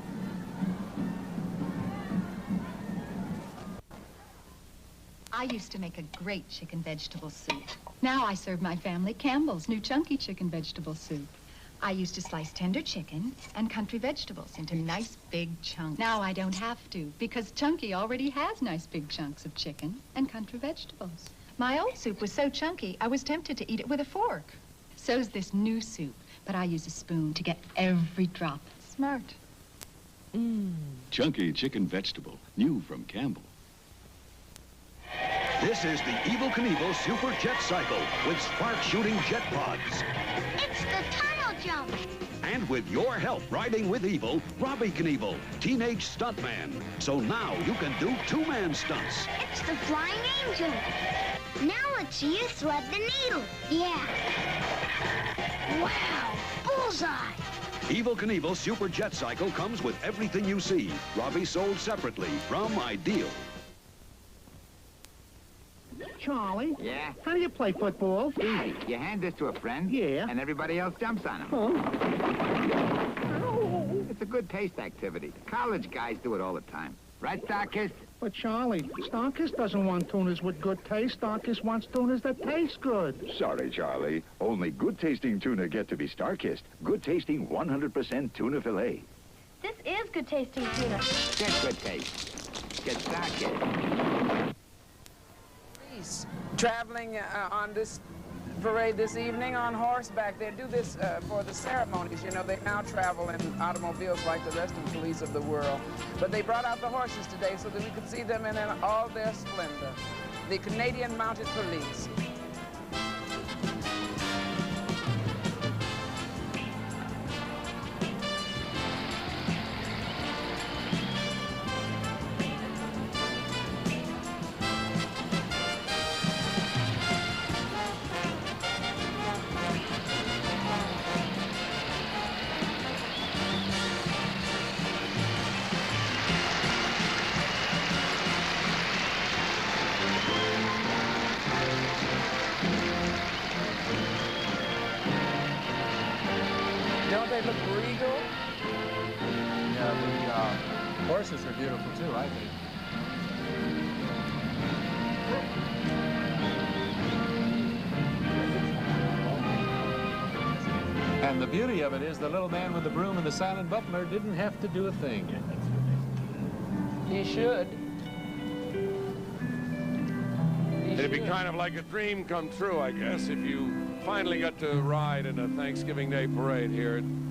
I used to make a great chicken vegetable soup. Now I serve my family Campbell's new chunky chicken vegetable soup. I used to slice tender chicken and country vegetables into nice big chunks. Now I don't have to, because Chunky already has nice big chunks of chicken and country vegetables. My old soup was so chunky, I was tempted to eat it with a fork. So's this new soup, but I use a spoon to get every drop. Smart. Chunky chicken vegetable, new from Campbell. This is the Evel Knievel Super Jet Cycle with spark-shooting jet pods. It's the tunnel jump. And with your help riding with Evel, Robbie Knievel, teenage stuntman. So now you can do two-man stunts. It's the flying angel. Now let's see you thread the needle. Yeah. Wow, bullseye. Evel Knievel Super Jet Cycle comes with everything you see. Robbie sold separately from Ideal. Charlie? Yeah? How do you play football? Easy. You hand this to a friend. Yeah. And everybody else jumps on him. Oh. It's a good taste activity. College guys do it all the time. Right, Starkist? But Charlie, Starkist doesn't want tunas with good taste. Starkist wants tunas that taste good. Sorry, Charlie. Only good-tasting tuna get to be Starkist. Good-tasting 100% tuna fillet. This is good tasting tuna. Get good taste. Get Starkist. Traveling on this parade this evening on horseback. They do this for the ceremonies. You know, they now travel in automobiles like the rest of the police of the world. But they brought out the horses today so that we could see them in all their splendor. The Canadian Mounted Police. Don't they look regal? Yeah, the horses are beautiful too, I think. And the beauty of it is the little man with the broom and the silent butler didn't have to do a thing. He should. It'd be kind of like a dream come true, I guess, if you finally got to ride in a Thanksgiving Day parade here in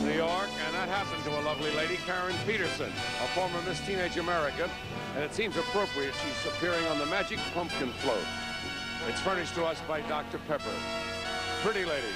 New York. And that happened to a lovely lady, Karen Peterson, a former Miss Teenage America. And it seems appropriate she's appearing on the Magic Pumpkin Float. It's furnished to us by Dr. Pepper. Pretty lady.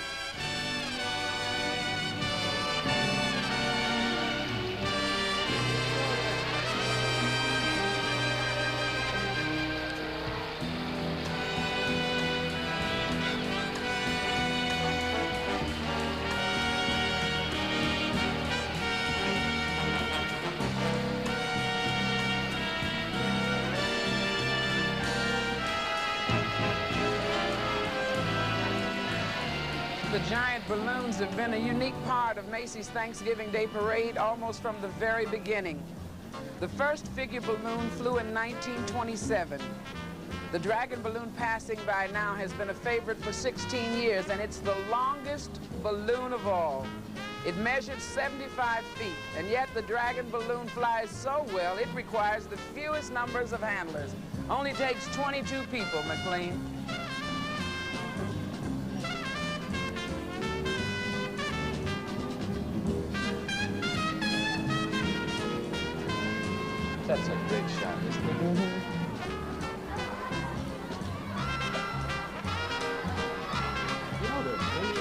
The giant balloons have been a unique part of Macy's Thanksgiving Day Parade almost from the very beginning. The first figure balloon flew in 1927. The dragon balloon passing by now has been a favorite for 16 years, and it's the longest balloon of all. It measured 75 feet, and yet the dragon balloon flies so well it requires the fewest numbers of handlers. Only takes 22 people, McLean. That's a big shot, isn't it? You know, they're big.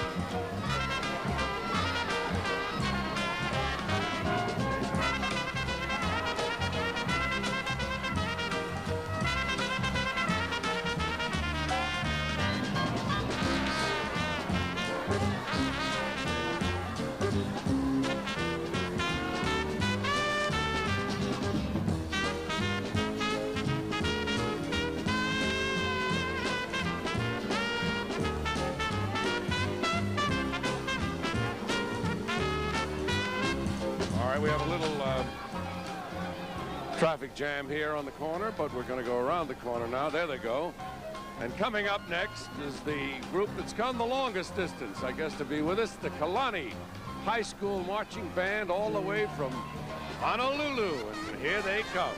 right, we have a little traffic jam here on the corner, but we're going to go around the corner now. There they go. And coming up next is the group that's come the longest distance, I guess, to be with us, the Kalani High School Marching Band, all the way from Honolulu. And here they come.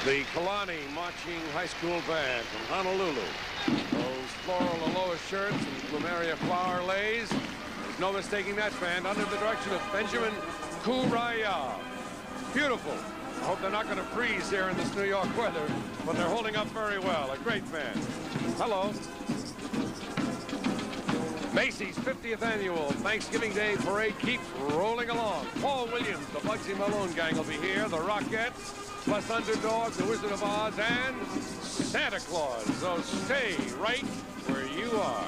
The Kalani Marching High School Band from Honolulu. Those floral aloha shirts and plumeria flower lays. There's no mistaking that band under the direction of Benjamin Kuraya. Beautiful. I hope they're not going to freeze here in this New York weather, but they're holding up very well. A great band. Hello. Macy's 50th Annual Thanksgiving Day Parade keeps rolling along. Paul Williams, the Bugsy Malone Gang will be here, the Rockettes, plus Underdog, the Wizard of Oz, and Santa Claus. So stay right where you are.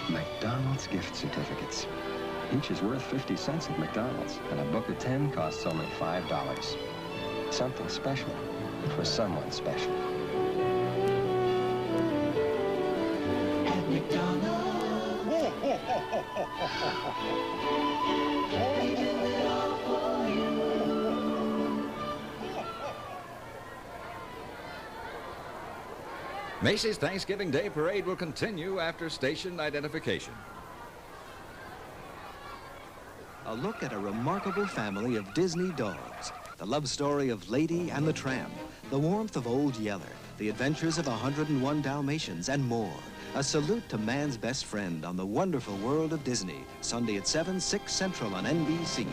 McDonald's gift certificates. Each is worth 50 cents at McDonald's, and a book of 10 costs only $5. Something special for someone special. At McDonald's. We do it all for you. Macy's Thanksgiving Day Parade will continue after station identification. A look at a remarkable family of Disney dogs. The love story of Lady and the Tramp, the warmth of Old Yeller, the adventures of 101 Dalmatians, and more. A salute to man's best friend on the wonderful world of Disney. Sunday at 7, 6 Central on NBC.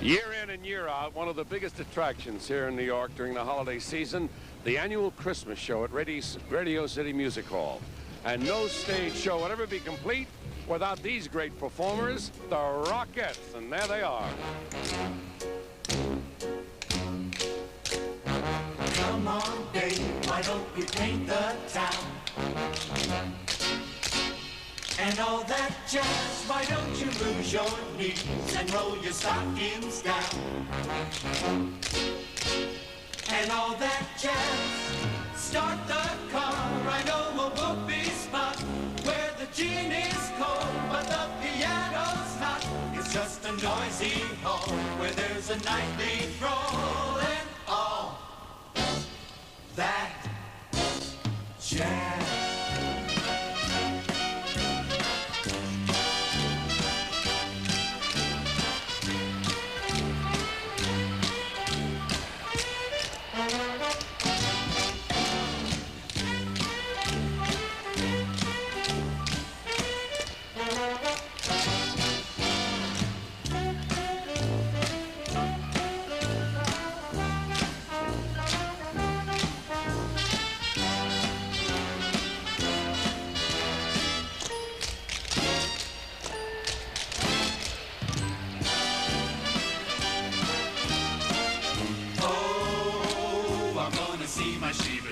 Year in and year out, one of the biggest attractions here in New York during the holiday season, the annual Christmas show at Radio City Music Hall. And no stage show would ever be complete without these great performers, the Rockettes, and there they are. Come on, babe, why don't we paint the town? And all that jazz, why don't you lose your knees and roll your stockings down? And all that jazz, start the car, I know a whoopee spot where the gin is cold, but the piano's hot. It's just a noisy hall where there's a nightly brawl and all that jazz.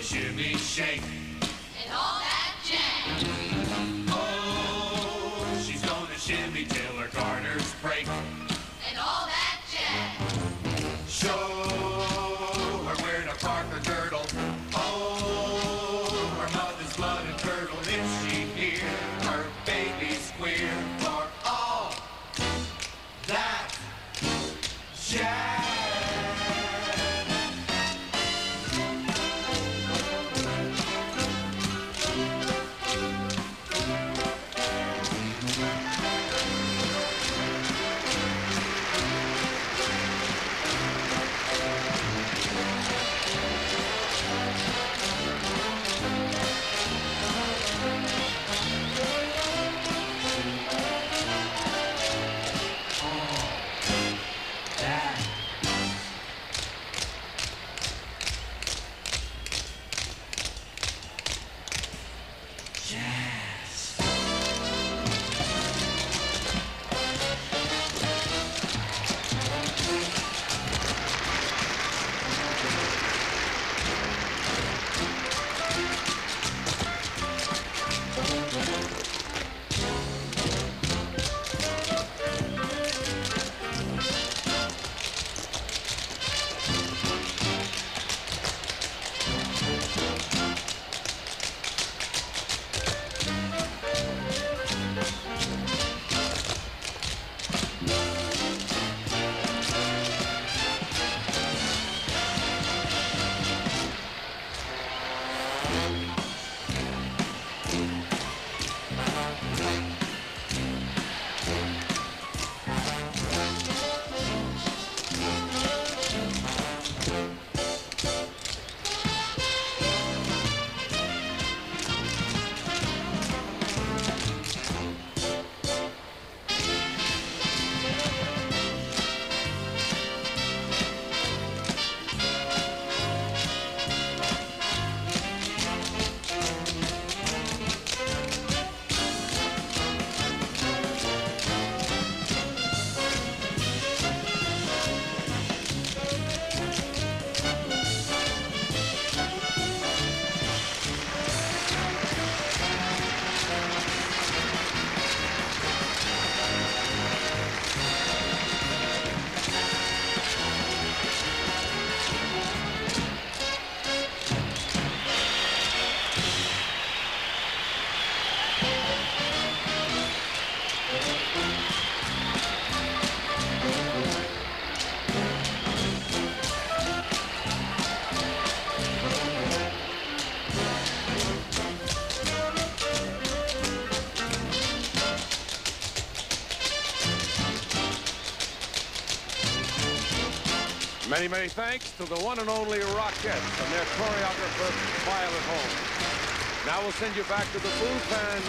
Shimmy, shake, And all that jazz. oh, she's gonna shimmy till her garters break. And all that jazz. Show her where to park her girdle. Oh, her mother's blood and curdle. If she hear her baby squeal for all that jazz. Many, many thanks to the one and only Rockettes and their choreographer, Violet Holmes. Now we'll send you back to the booth and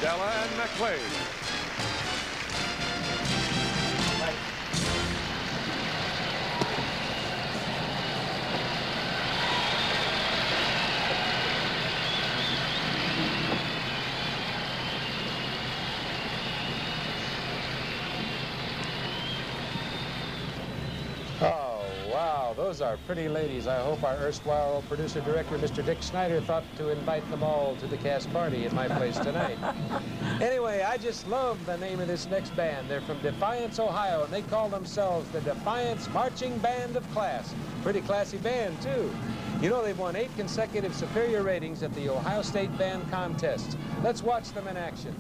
Della and McQuaid. Well, those are pretty ladies. I hope our erstwhile producer-director, Mr. Dick Snyder, thought to invite them all to the cast party at my place tonight. Anyway, I just love the name of this next band. They're from Defiance, Ohio, and they call themselves the Defiance Marching Band of Class. Pretty classy band, too. You know, they've won 8 consecutive superior ratings at the Ohio State Band Contests. Let's watch them in action.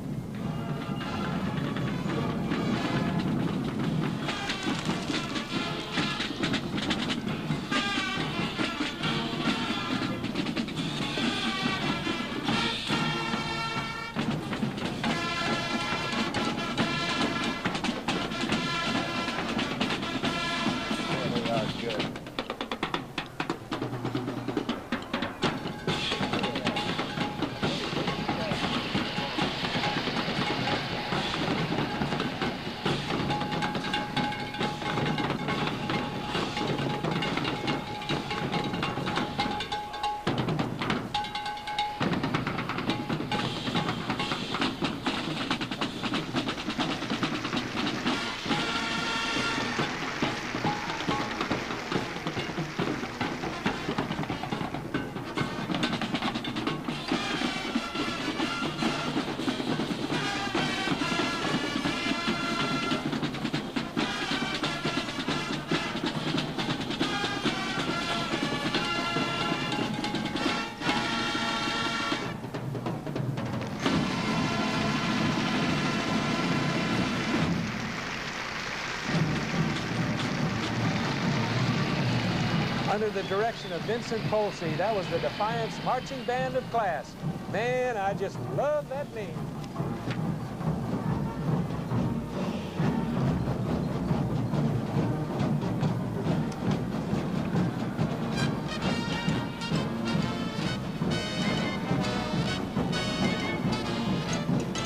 Under the direction of Vincent Polsey, that was the Defiance Marching Band of Class. Man, I just love that name.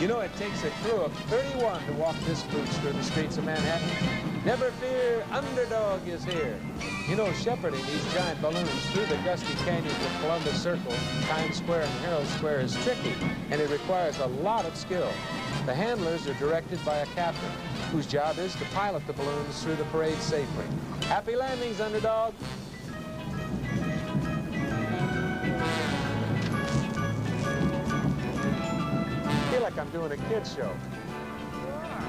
You know, it takes a crew of 31 to walk this boots through the streets of Manhattan. Never fear, Underdog is here. You know, shepherding these giant balloons through the gusty canyons of Columbus Circle, Times Square, and Herald Square is tricky, and it requires a lot of skill. The handlers are directed by a captain, whose job is to pilot the balloons through the parade safely. Happy landings, Underdog. I feel like I'm doing a kid's show. You are.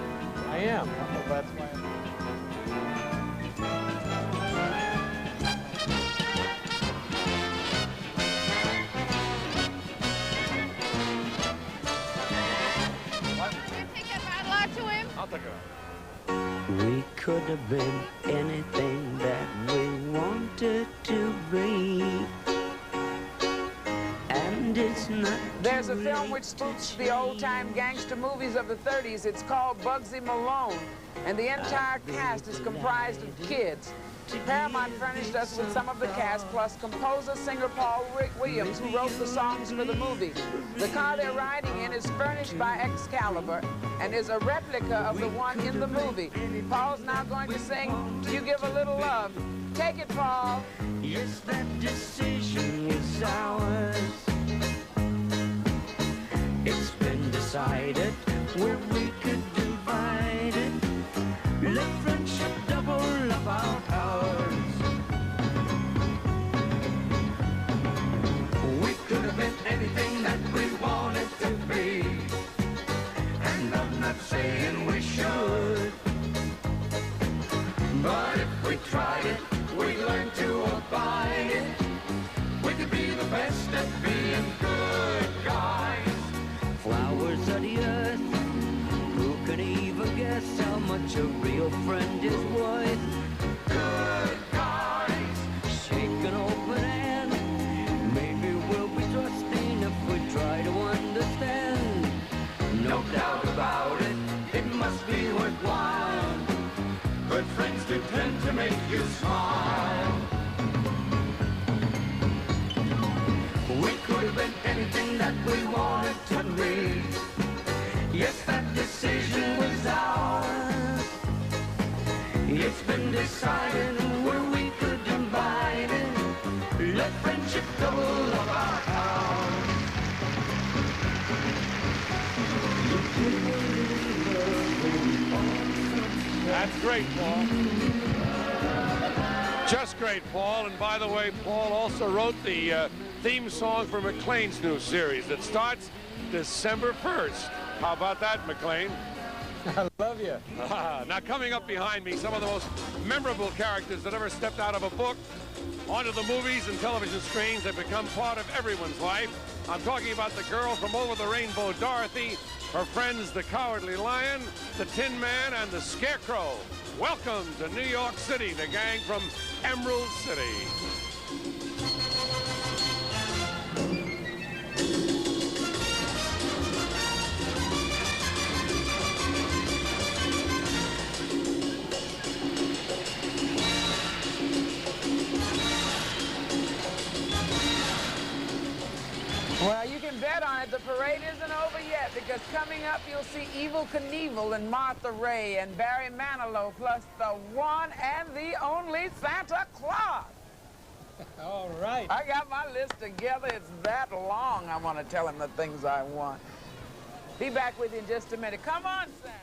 I am. Well, that's why I'll take it. We could have been anything that we wanted to be. And it's not. There's a film which spoofs the old-time gangster movies of the 30s. It's called Bugsy Malone, and the entire cast is comprised of kids. Paramount furnished us with some of the cast, plus composer, singer Paul Williams, who wrote the songs for the movie. The car they're riding in is furnished by Excalibur and is a replica of the one in the movie. Paul's now going to sing You Give a Little Love. Take it, Paul. Yes, that decision is ours. It's been decided where we could divide it. Let friendship double up our powers. We could have been anything that we wanted to be, and I'm not saying we should, but if we tried it, we learned to abide it. We could be the best at being good guys. Flowers of the earth, who can even guess how much a real friend is worth? Good guys, shake an open hand. Maybe we'll be trusting if we try to understand. No doubt about it, it must be worthwhile. Good friends do tend to make you smile. We could have been anything that we wanted to be. Yes, that decision was ours. It's been decided where we could divide it. Let friendship double up our house. That's great, Paul. Just great. great, Paul. And by the way, Paul also wrote the theme song for McLean's new series that starts December 1st. How about that, McLean? I love you. Now, coming up behind me, some of the most memorable characters that ever stepped out of a book onto the movies and television screens have become part of everyone's life. I'm talking about the girl from Over the Rainbow, Dorothy, her friends, the Cowardly Lion, the Tin Man, and the Scarecrow. Welcome to New York City, the gang from Emerald City. Well, you can bet on it. The parade isn't over yet, because coming up you'll see Evel Knievel and Martha Ray and Barry Manilow, plus the one and the only Santa Claus. All right. I got my list together. It's that long. I want to tell him the things I want. Be back with you in just a minute. Come on, Santa.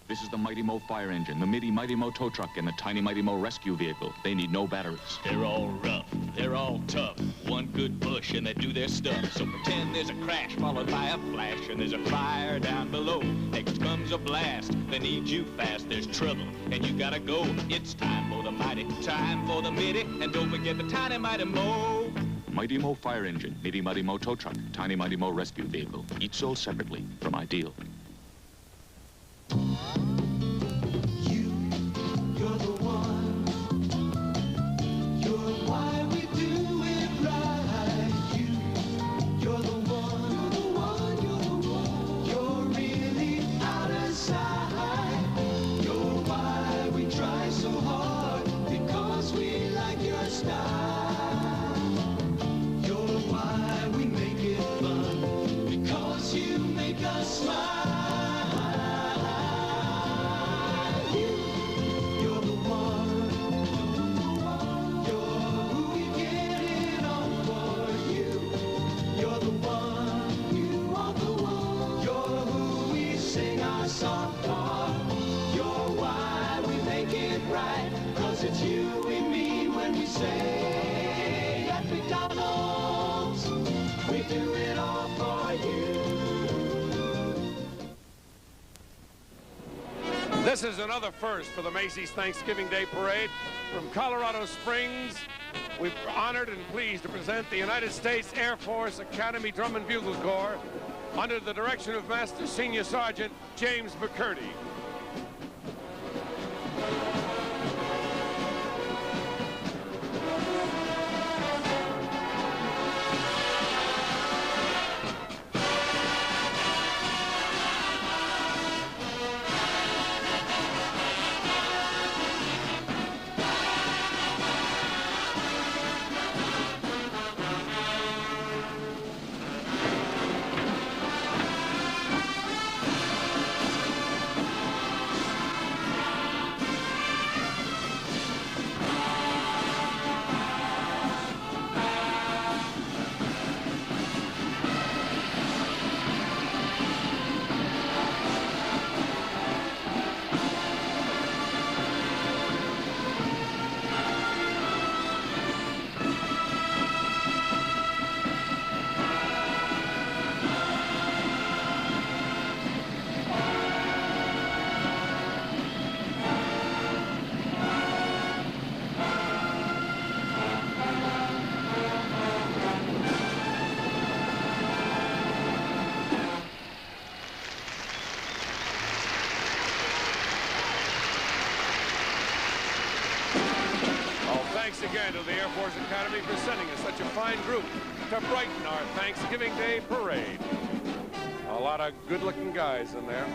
This is the Mighty Mo fire engine, the Mighty Mo tow truck, and the Tiny Mighty Mo rescue vehicle. They need no batteries. They're all rough, they're all tough. One good push and they do their stuff. So pretend there's a crash followed by a flash, and there's a fire down below. Next comes a blast, they need you fast. There's trouble and you gotta go. It's time for the mighty, time for the Mighty, and don't forget the Tiny Mighty Mo. Mighty Mo fire engine, Mighty Mo tow truck, Tiny Mighty Mo rescue vehicle. Each sold separately from Ideal. You're the one. You're why we do it right. You're the one. You're the one. You're really out of sight. You're why we try so hard, because we like your style. You're why we make it fun, because you make us smile. It's you we mean when we say at McDonald's, we do it all for you. This is another first for the Macy's Thanksgiving Day Parade. From Colorado Springs, we're honored and pleased to present the United States Air Force Academy Drum and Bugle Corps under the direction of Master Senior Sergeant James McCurdy. Thanks again to the Air Force Academy for sending us such a fine group to brighten our Thanksgiving Day Parade. A lot of good-looking guys in there.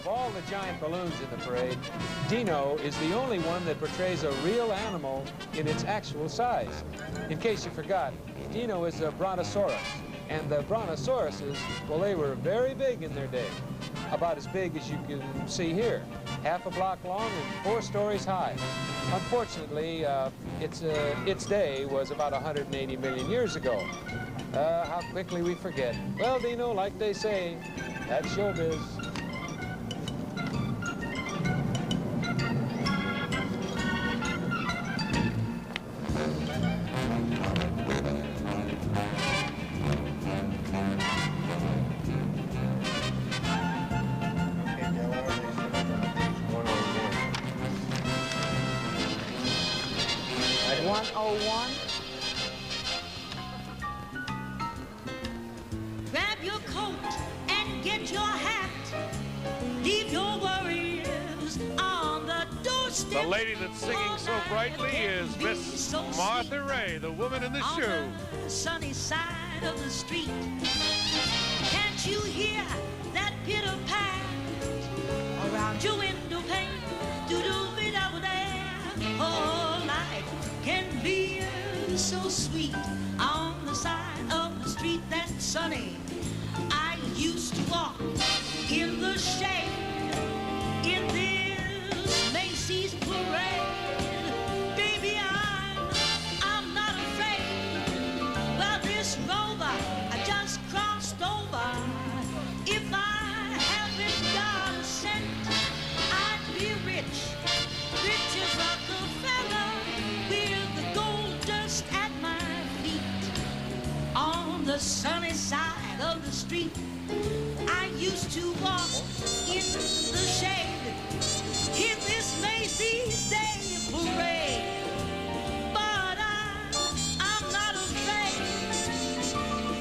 Of all the giant balloons in the parade, Dino is the only one that portrays a real animal in its actual size. In case you forgot, Dino is a brontosaurus, and the brontosauruses, well, they were very big in their day, about as big as you can see here, half a block long and 4 stories high. Unfortunately, its day was about 180 million years ago. How quickly we forget. Well, Dino, like they say, that's showbiz. Grab your coat and get your hat. Leave your worries on the doorstep. The lady that's singing so brightly is Miss Martha Ray, the woman in the shoe. On the sunny side of the street. Can't you hear that pitter-pat around your window pane? Do-do-be over there. Oh, life can be so sweet on the side of the street that's sunny. I used to walk in the shade in this Macy's parade. Baby, I'm not afraid. Well, this rover I just crossed over. If I haven't got a cent, I'd be rich, rich as Rockefeller, with the gold dust at my feet. On the sunny side of the street, I used to walk in the shade in this Macy's Day Parade. But I'm not afraid.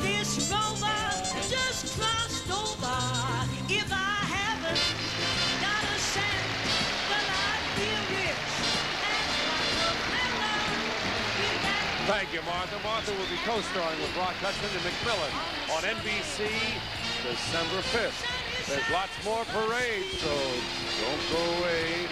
This rover just crossed over. If I haven't got a cent, well, I'd be rich as Rockefeller. Thank you, Martha. Martha will be co-starring with Rock Hudson and McMillan on NBC December 5th. There's lots more parades, so don't go away.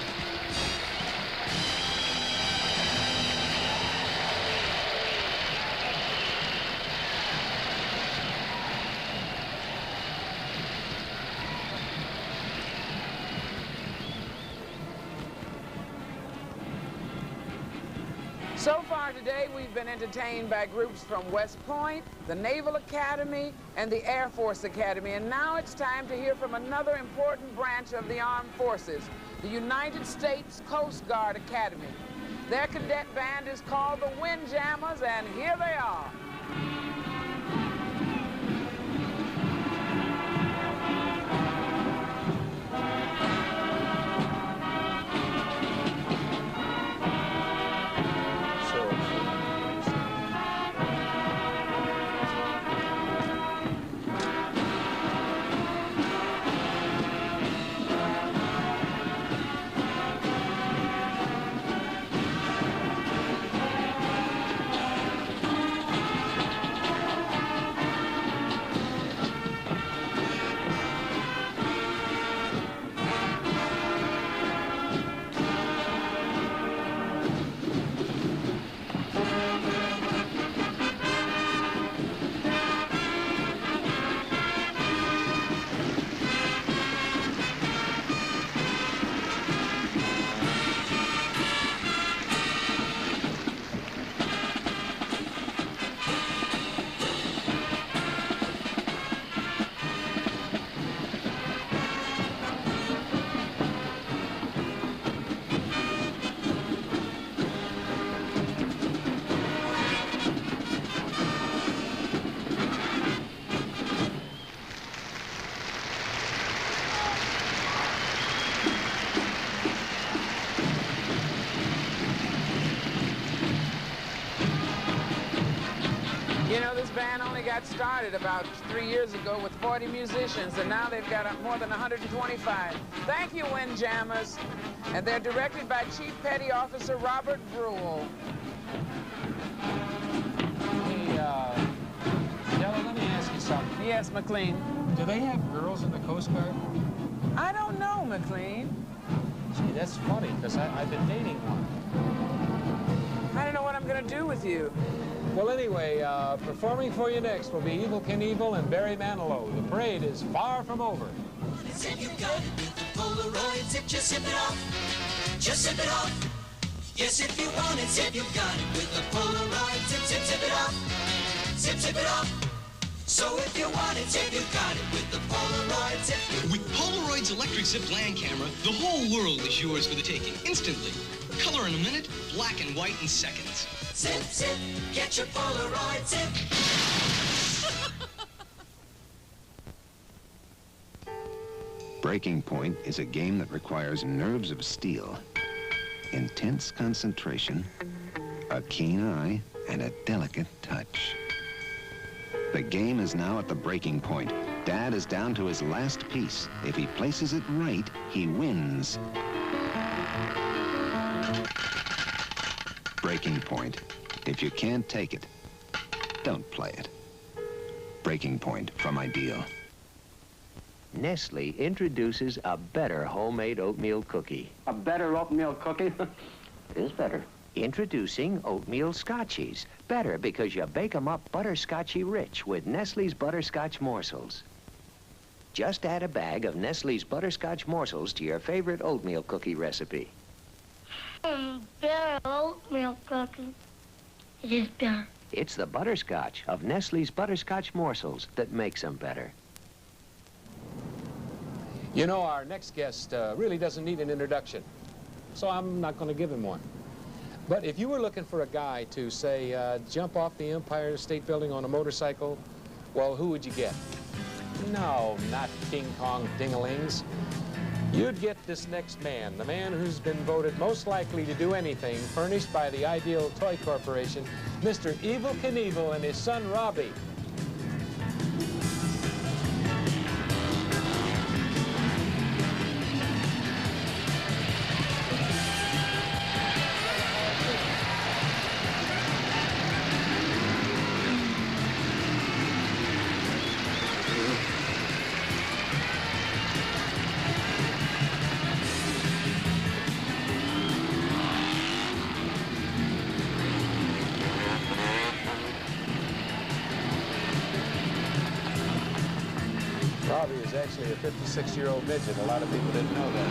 So far today, we've been entertained by groups from West Point, the Naval Academy, and the Air Force Academy. And now it's time to hear from another important branch of the Armed Forces, the United States Coast Guard Academy. Their cadet band is called the Windjammers, and here they are. You know, this band only got started about 3 years ago with 40 musicians, and now they've got more than 125. Thank you, Windjammers. And they're directed by Chief Petty Officer Robert Brule. Hey, Della, let me ask you something. Yes, McLean. Do they have girls in the Coast Guard? I don't know, McLean. Gee, that's funny, because I've been dating one. I don't know what I'm going to do with you. Well, anyway, performing for you next will be Evel Knievel and Barry Manilow. The parade is far from over. If you got it with the Polaroid tip, just zip it off. Just zip it off. Yes, if you want it, zip, you got it with the Polaroid tip, zip, zip it off. Zip, zip it off. So if you want it, zip, you got it with the Polaroid zip. With Polaroid's electric zip land camera, the whole world is yours for the taking, instantly. Color in a minute, black and white in seconds. Zip, zip, get your Polaroid zip. Breaking Point is a game that requires nerves of steel, intense concentration, a keen eye, and a delicate touch. The game is now at the breaking point. Dad is down to his last piece. If he places it right, he wins. Breaking Point. If you can't take it, don't play it. Breaking Point from Ideal. Nestle introduces a better homemade oatmeal cookie. A better oatmeal cookie? Is better. Introducing oatmeal scotchies. Better because you bake 'em up butterscotchy rich with Nestle's butterscotch morsels. Just add a bag of Nestle's butterscotch morsels to your favorite oatmeal cookie recipe. Better oatmeal cookie. It is better. It's the butterscotch of Nestle's butterscotch morsels that makes them better. You know, our next guest really doesn't need an introduction, so I'm not going to give him one. But if you were looking for a guy to, say, jump off the Empire State Building on a motorcycle, well, who would you get? No, not King Kong Dingalings. You'd get this next man, the man who's been voted most likely to do anything, furnished by the Ideal Toy Corporation, Mr. Evel Knievel and his son, Robbie. Robbie is actually a 56-year-old midget. A lot of people didn't know that.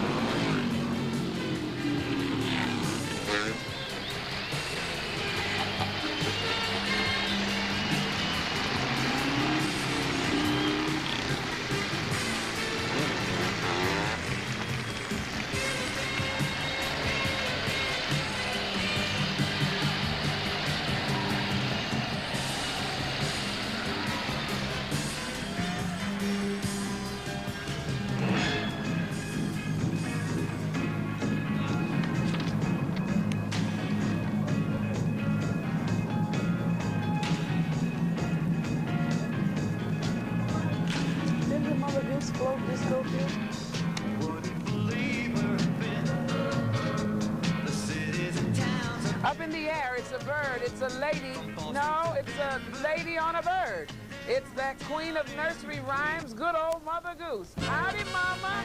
Up in the air, it's a bird, it's a lady. No, it's a lady on a bird. It's that queen of nursery rhymes, good old Mother Goose. Howdy, Mama.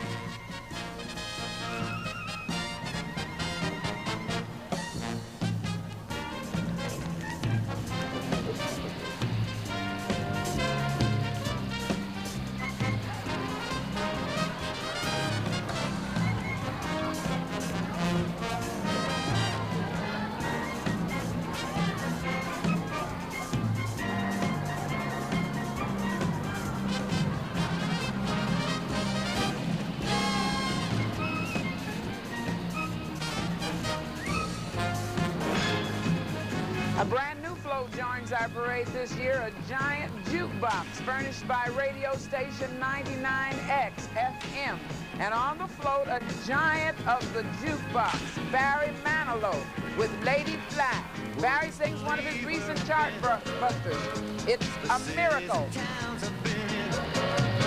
A brand new float joins our parade this year, a giant jukebox furnished by radio station 99X FM. And on the float, a giant of the jukebox, Barry Manilow, with Lady Fly. Barry sings one of his recent chart busters. It's a miracle.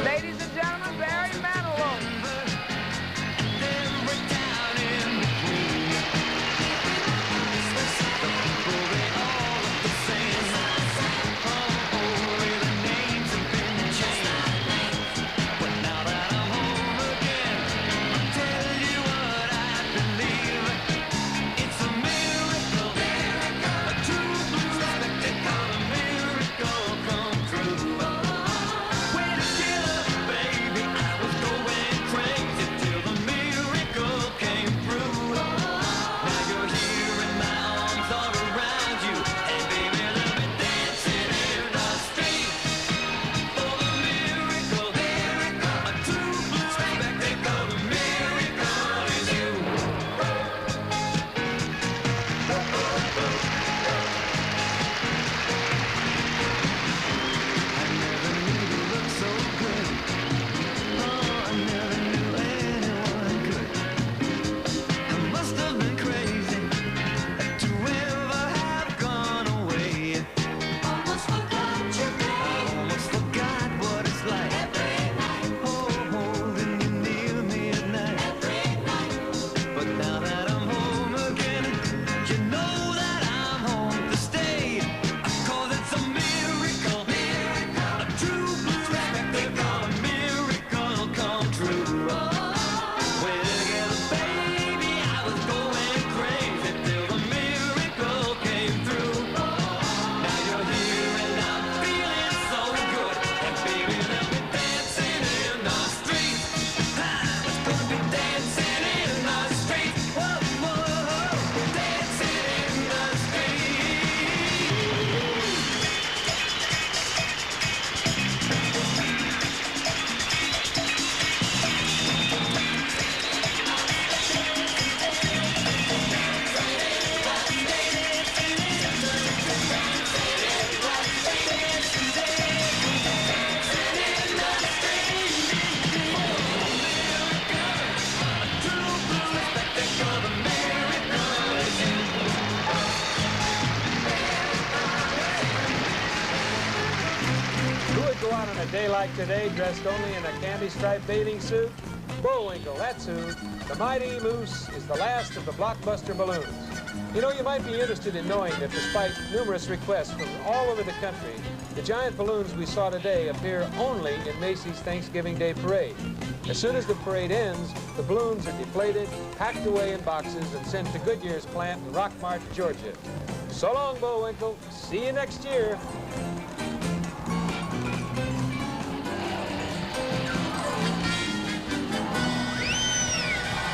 Ladies and gentlemen, Barry Manilow. Now that I'm home again, I'm go out on a day like today dressed only in a candy-striped bathing suit? Bullwinkle, that's who. The Mighty Moose is the last of the blockbuster balloons. You know, you might be interested in knowing that despite numerous requests from all over the country, the giant balloons we saw today appear only in Macy's Thanksgiving Day Parade. As soon as the parade ends, the balloons are deflated, packed away in boxes, and sent to Goodyear's plant in Rockmart, Georgia. So long, Bullwinkle. See you next year.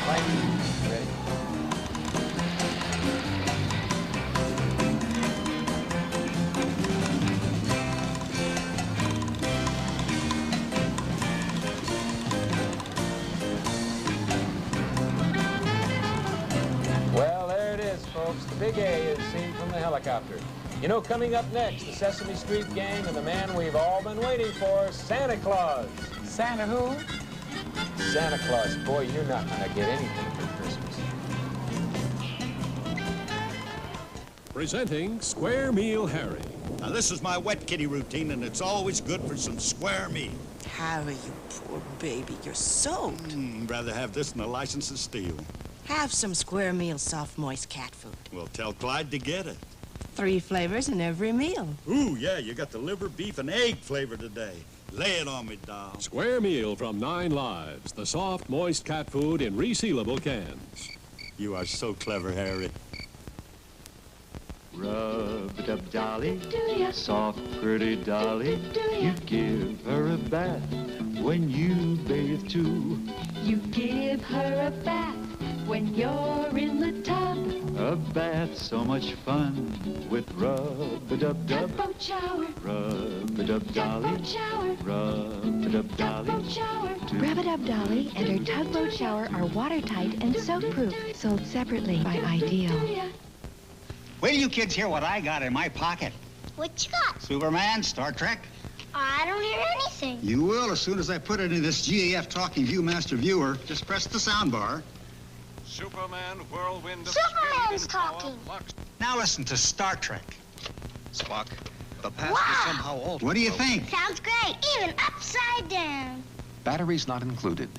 Ready? Well, there it is, folks. The Big A is seen from the helicopter. You know, coming up next, the Sesame Street Gang and the man we've all been waiting for, Santa Claus. Santa who? Santa Claus. Boy, you're not going to get anything for Christmas. Presenting Square Meal Harry. Now, this is my wet kitty routine, and it's always good for some square meal. Harry, you poor baby, you're soaked. Rather have this than a license to steal. Have some Square Meal soft, moist cat food. Well, tell Clyde to get it. 3 flavors in every meal. Ooh, yeah, you got the liver, beef, and egg flavor today. Lay it on me, doll. Square Meal from 9 Lives. The soft, moist cat food in resealable cans. You are so clever, Harry. Rub-a-dub-dolly, soft, pretty dolly. You give her a bath when you bathe too. You give her a bath when you're in the tub. A bath, so much fun with rub-a-dub-dub. Tugboat shower. Rub-a-dub-dolly. Tugboat shower. Rub-a-dub-dolly. Tugboat shower. Rub-a-dub-dolly and her tugboat shower are watertight and soap-proof, sold separately by Ideal. Wait till you kids hear what I got in my pocket. What you got? Superman, Star Trek. I don't hear anything. You will as soon as I put it in this GAF Talking Viewmaster viewer. Just press the sound bar. Superman, whirlwind of Superman's talking. Now listen to Star Trek. Spock, the past Wow. is somehow altered. What do you think? Sounds great, even upside down. Batteries not included.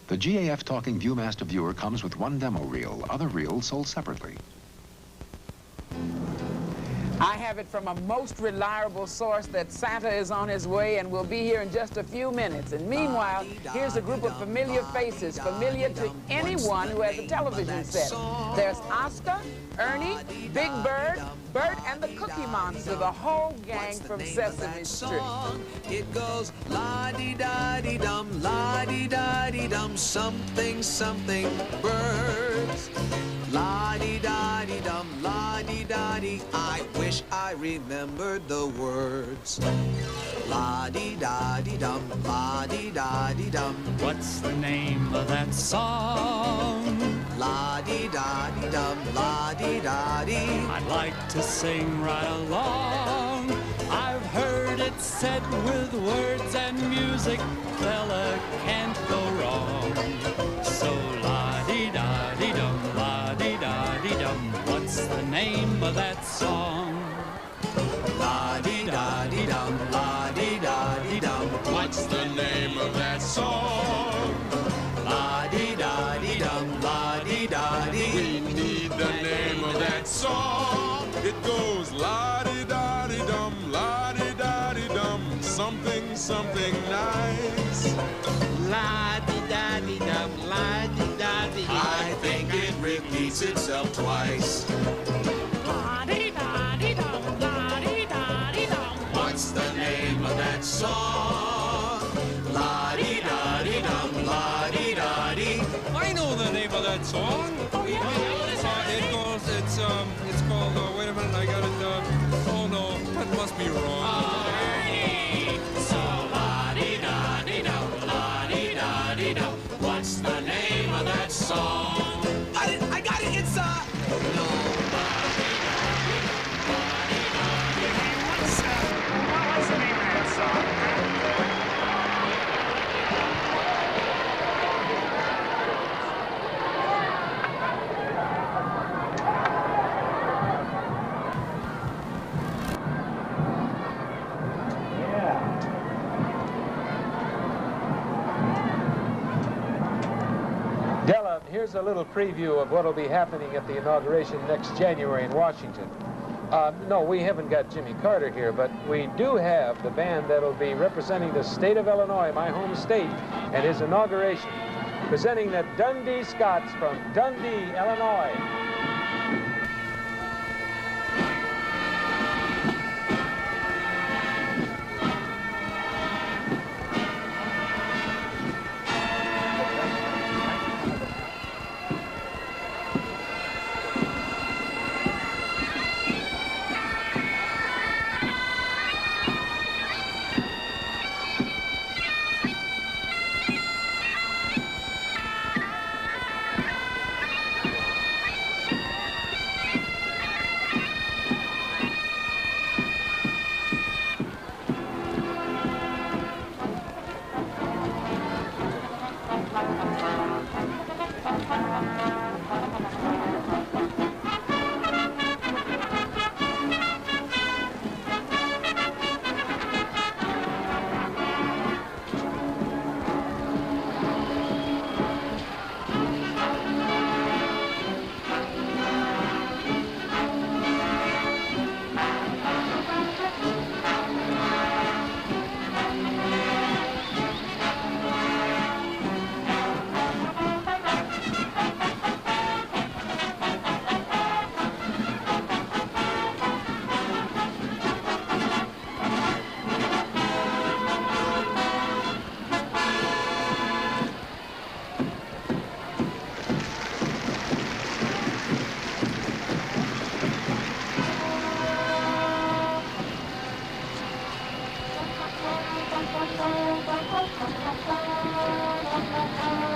The GAF Talking Viewmaster viewer comes with 1 demo reel, other reels sold separately. I have it from a most reliable source that Santa is on his way and will be here in just a few minutes. And meanwhile, here's a group of familiar faces, familiar to anyone who has a television set. There's Oscar, Ernie, Big Bird, Bert, and the Cookie Monster, the whole gang from Sesame Street. It goes la-dee-da-dee-dum, la-dee-da-dee-dum, something, something, birds. La-dee-da-dee-dum, la-dee-da-dee, I wish I remembered the words. La-dee-da-dee-dum, la-dee-da-dee-dum. What's the name of that song? La-dee-da-dee-dum, la-dee-da-dee. I'd like to sing right along. I've heard it said with words and music, fella can't go wrong. So la-dee-da-dee-dum, la-dee-da-dee-dum. What's the name of that song? La-dee-da-dee-dum, la-dee-da-dee-dum. What's the name of that song? La-dee-da-dee-dum, la-dee-da-dee. We need the name of that song. It goes la-dee-da-dee-dum, la-dee-da-dee-dum, something, something nice. La-dee-da-dee-dum, la-dee-da-dee. I think it repeats itself twice. La-dee-da-dee-dum, la-dee-da-dee-dum. What's the name of that song? La-dee-da-dee-dum, la-dee-da-dee. I know the name of that song. Oh, yeah? What is it? It's called, wait a minute, I got it, oh no, that must be wrong. So la-dee-da-dee-dum, la-dee-da-dee-dum. What's the name of that song? I got it, it's What's the name of that song? here's a little preview of what will be happening at the inauguration next January in Washington. No, we haven't got Jimmy Carter here, but we do have the band that'll be representing the state of Illinois, my home state, at his inauguration, presenting the Dundee Scots from Dundee, Illinois.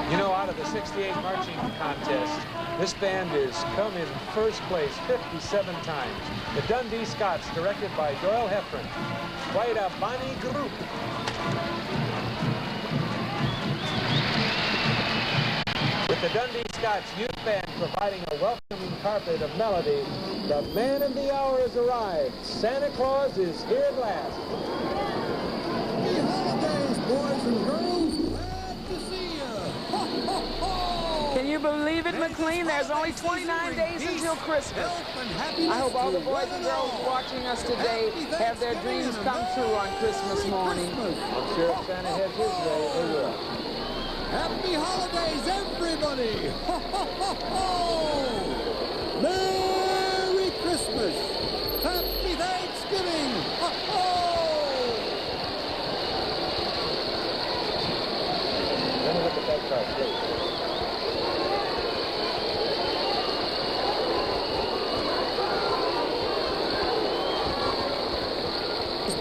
You know, out of the 68 marching contest, this band has come in first place 57 times. The Dundee Scots, directed by Doyle Heffron. Quite a bonny group. With the Dundee Scots Youth Band providing a welcoming carpet of melody, the man of the hour has arrived. Santa Claus is here at last. Happy holidays, boys and girls. Glad to see you. Ho, ho, ho. Can you believe it, McLean? There's only 29 days until Christmas. I hope all the boys and girls watching us today have their dreams come true on Christmas morning. I'm sure if Santa has his way, they will. Happy holidays, everybody. Ho, ho, ho, ho. Merry Christmas. Happy Thanksgiving. Ho, ho. Let me look at that card, please.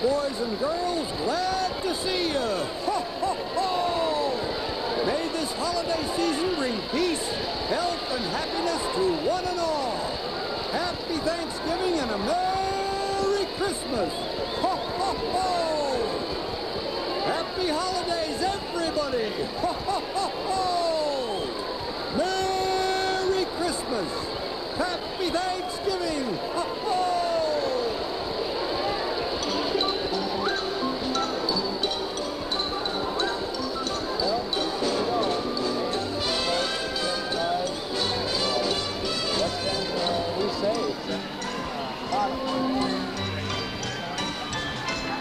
Boys and girls, glad to see you. Ho, ho, ho. May this holiday season bring peace, health, and happiness to one and all. Happy Thanksgiving and a Merry Christmas. Ho, ho, ho. Happy holidays, everybody. Ho, ho, ho, ho. Merry Christmas. Happy Thanksgiving. Ho, ho.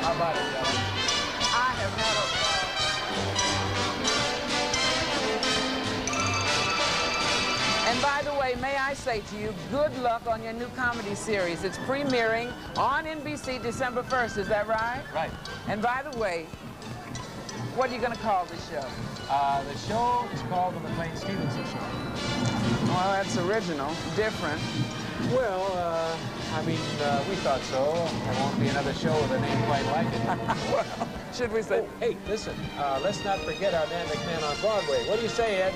How about it, Della? I have had a... And by the way, may I say to you, good luck on your new comedy series. It's premiering on NBC December 1st, is that right? Right. And by the way, what are you going to call the show? The show is called The McLean Stevenson Show. Well, that's original, different. Well, I mean, we thought so. There won't be another show with a name quite like it. Well, should we say... Oh, hey, listen, let's not forget our Dan McMahon on Broadway. What do you say, Ed?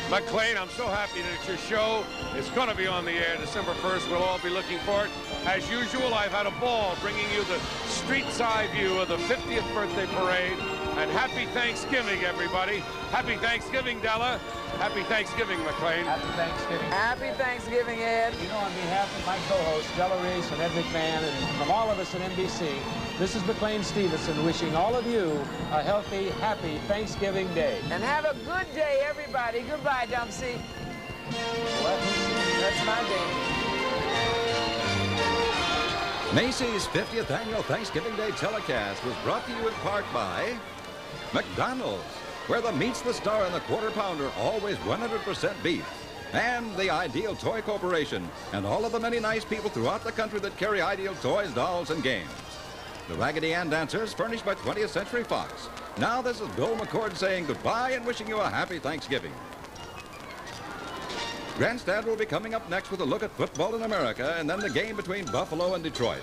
McLean, I'm so happy that your show is going to be on the air December 1st. We'll all be looking for it. As usual, I've had a ball bringing you the street-side view of the 50th birthday parade. And happy Thanksgiving, everybody. Happy Thanksgiving, Della. Happy Thanksgiving, McLean. Happy Thanksgiving. Happy Thanksgiving, Ed. You know, on behalf of my co-hosts, Della Reese and Ed McMahon, and from all of us at NBC, This is McLean Stevenson wishing all of you a healthy, happy Thanksgiving Day. And have a good day, everybody. Goodbye, Dumpsy. That's my day. Macy's 50th Annual Thanksgiving Day telecast was brought to you in part by McDonald's, where the meat's the star and the quarter pounder, always 100% beef. And the Ideal Toy Corporation, and all of the many nice people throughout the country that carry Ideal toys, dolls, and games. The Raggedy Ann dancers, furnished by 20th Century Fox. Now this is Bill McCord saying goodbye and wishing you a happy Thanksgiving. Grandstand will be coming up next with a look at football in America and then the game between Buffalo and Detroit.